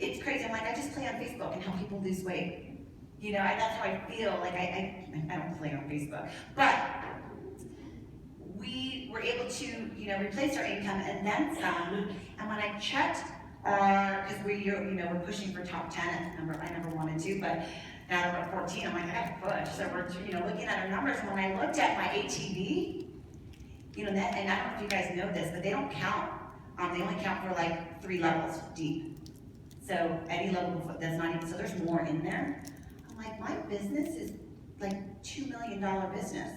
it's crazy. I'm like, I just play on Facebook and help people lose weight. You know, that's how I feel. Like I don't play on Facebook, but we were able to, replace our income and then some. And when I checked because we're pushing for top 10 at number I never wanted to, but now that we're at 14, I'm like, I have to push. So we're, looking at our numbers. And when I looked at my ATV, and I don't know if you guys know this, but they don't count. They only count for like 3 levels deep. So any level that's not even, so there's more in there. I'm like, my business is like $2 million business.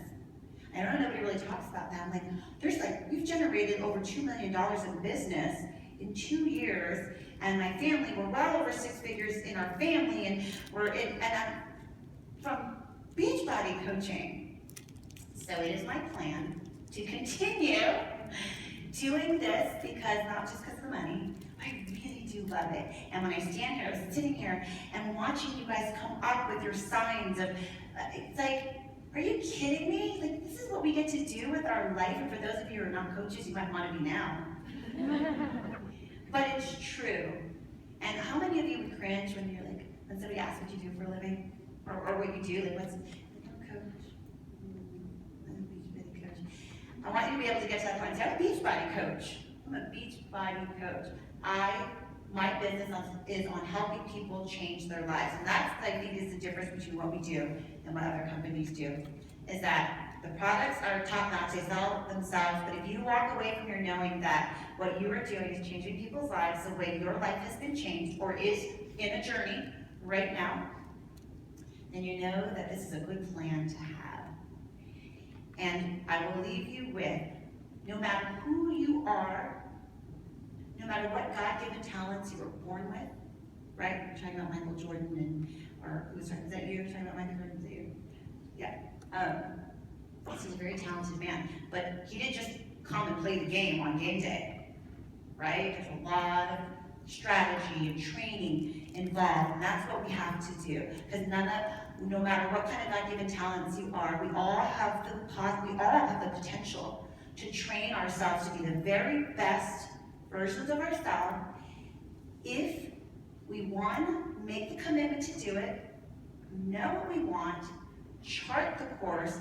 I don't know, nobody really talks about that. I'm like, we've generated over $2 million in business in 2 years, and my family, we're well over 6 figures in our family, and I'm from Beachbody coaching. So it is my plan to continue doing this, because not just because of the money, I really do love it. And when I stand here, sitting here, and watching you guys come up with your signs of, it's like, are you kidding me? Like, this is what we get to do with our life. And for those of you who are not coaches, you might want to be now. But it's true. And how many of you would cringe when when somebody asks what you do for a living? Or what you do, like, I'm a coach. I'm a Beachbody coach. I want you to be able to get to that point and say, I'm a Beachbody coach. I'm a Beachbody coach. My business is on helping people change their lives. And that's, I think, is the difference between what we do and what other companies do. Is that the products are top-notch, they sell themselves, but if you walk away from here knowing that what you are doing is changing people's lives the way your life has been changed or is in a journey right now, then you know that this is a good plan to have. And I will leave you with, no matter who you are, no matter what God-given talents you were born with, right? We're talking about Michael Jordan is that you? You're talking about Michael Jordan, is that you? Yeah. He's a very talented man, but he didn't just come and play the game on game day, right? There's a lot of strategy and training involved, and that's what we have to do. Because no matter what kind of God-given talents you are, we all have the potential to train ourselves to be the very best versions of ourselves if we, one, make the commitment to do it, know what we want, chart the course,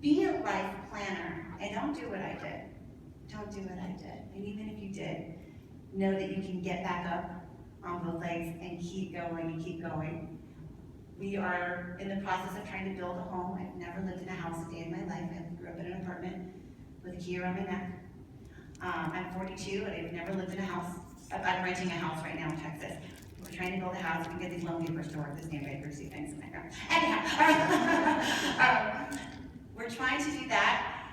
be a life planner, and don't do what I did. Don't do what I did. And even if you did, know that you can get back up on both legs and keep going and keep going. We are in the process of trying to build a home. I've never lived in a house a day in my life. I grew up in an apartment with a key around my neck. I'm 42 and I've never lived in a house. I'm renting a house right now in Texas. we're trying to build a house. We can get these loan papers to work, the same bankruptcy things in my ground. Anyhow, we're trying to do that,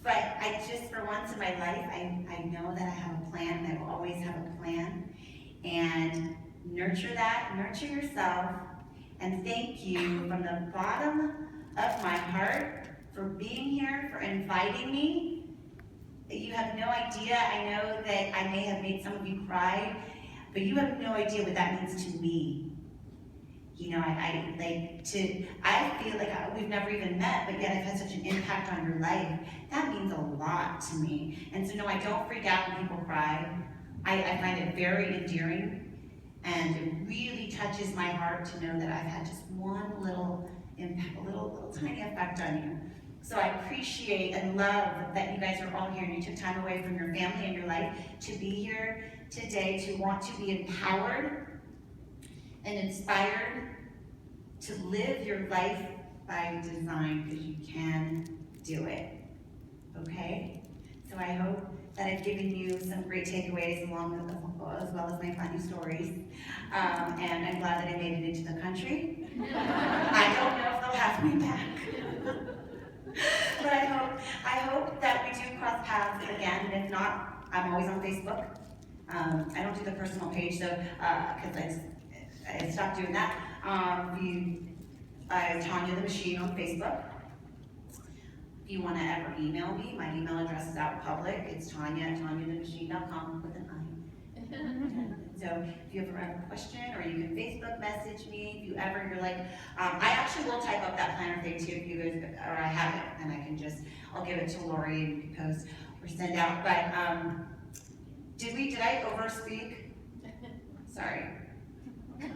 but I just, for once in my life, I know that I have a plan, and I will always have a plan. And nurture that, nurture yourself, and thank you from the bottom of my heart for being here, for inviting me. You have no idea. I know that I may have made some of you cry, but you have no idea what that means to me. You know, I feel like we've never even met, but yet I've had such an impact on your life. That means a lot to me. And so no, I don't freak out when people cry. I find it very endearing, and it really touches my heart to know that I've had just one little impact, a little tiny effect on you. So I appreciate and love that you guys are all here and you took time away from your family and your life to be here today, to want to be empowered and inspired to live your life by design, because you can do it, okay? So I hope that I've given you some great takeaways as well as my funny stories. And I'm glad that I made it into the country. I don't know if they'll have me back. But I hope that we do cross paths again, and if not, I'm always on Facebook. I don't do the personal page, so, because I stopped doing that. Tania the Machine on Facebook. If you want to ever email me, my email address is out public. It's Tania@TaniaTheMachine.com with an I. So if you ever have a question, or you can Facebook message me, if you ever, you're like, I actually will type up that planner thing too, if you guys, or I have it, and I can I'll give it to Lori and you can post or send out. But did I overspeak? Sorry.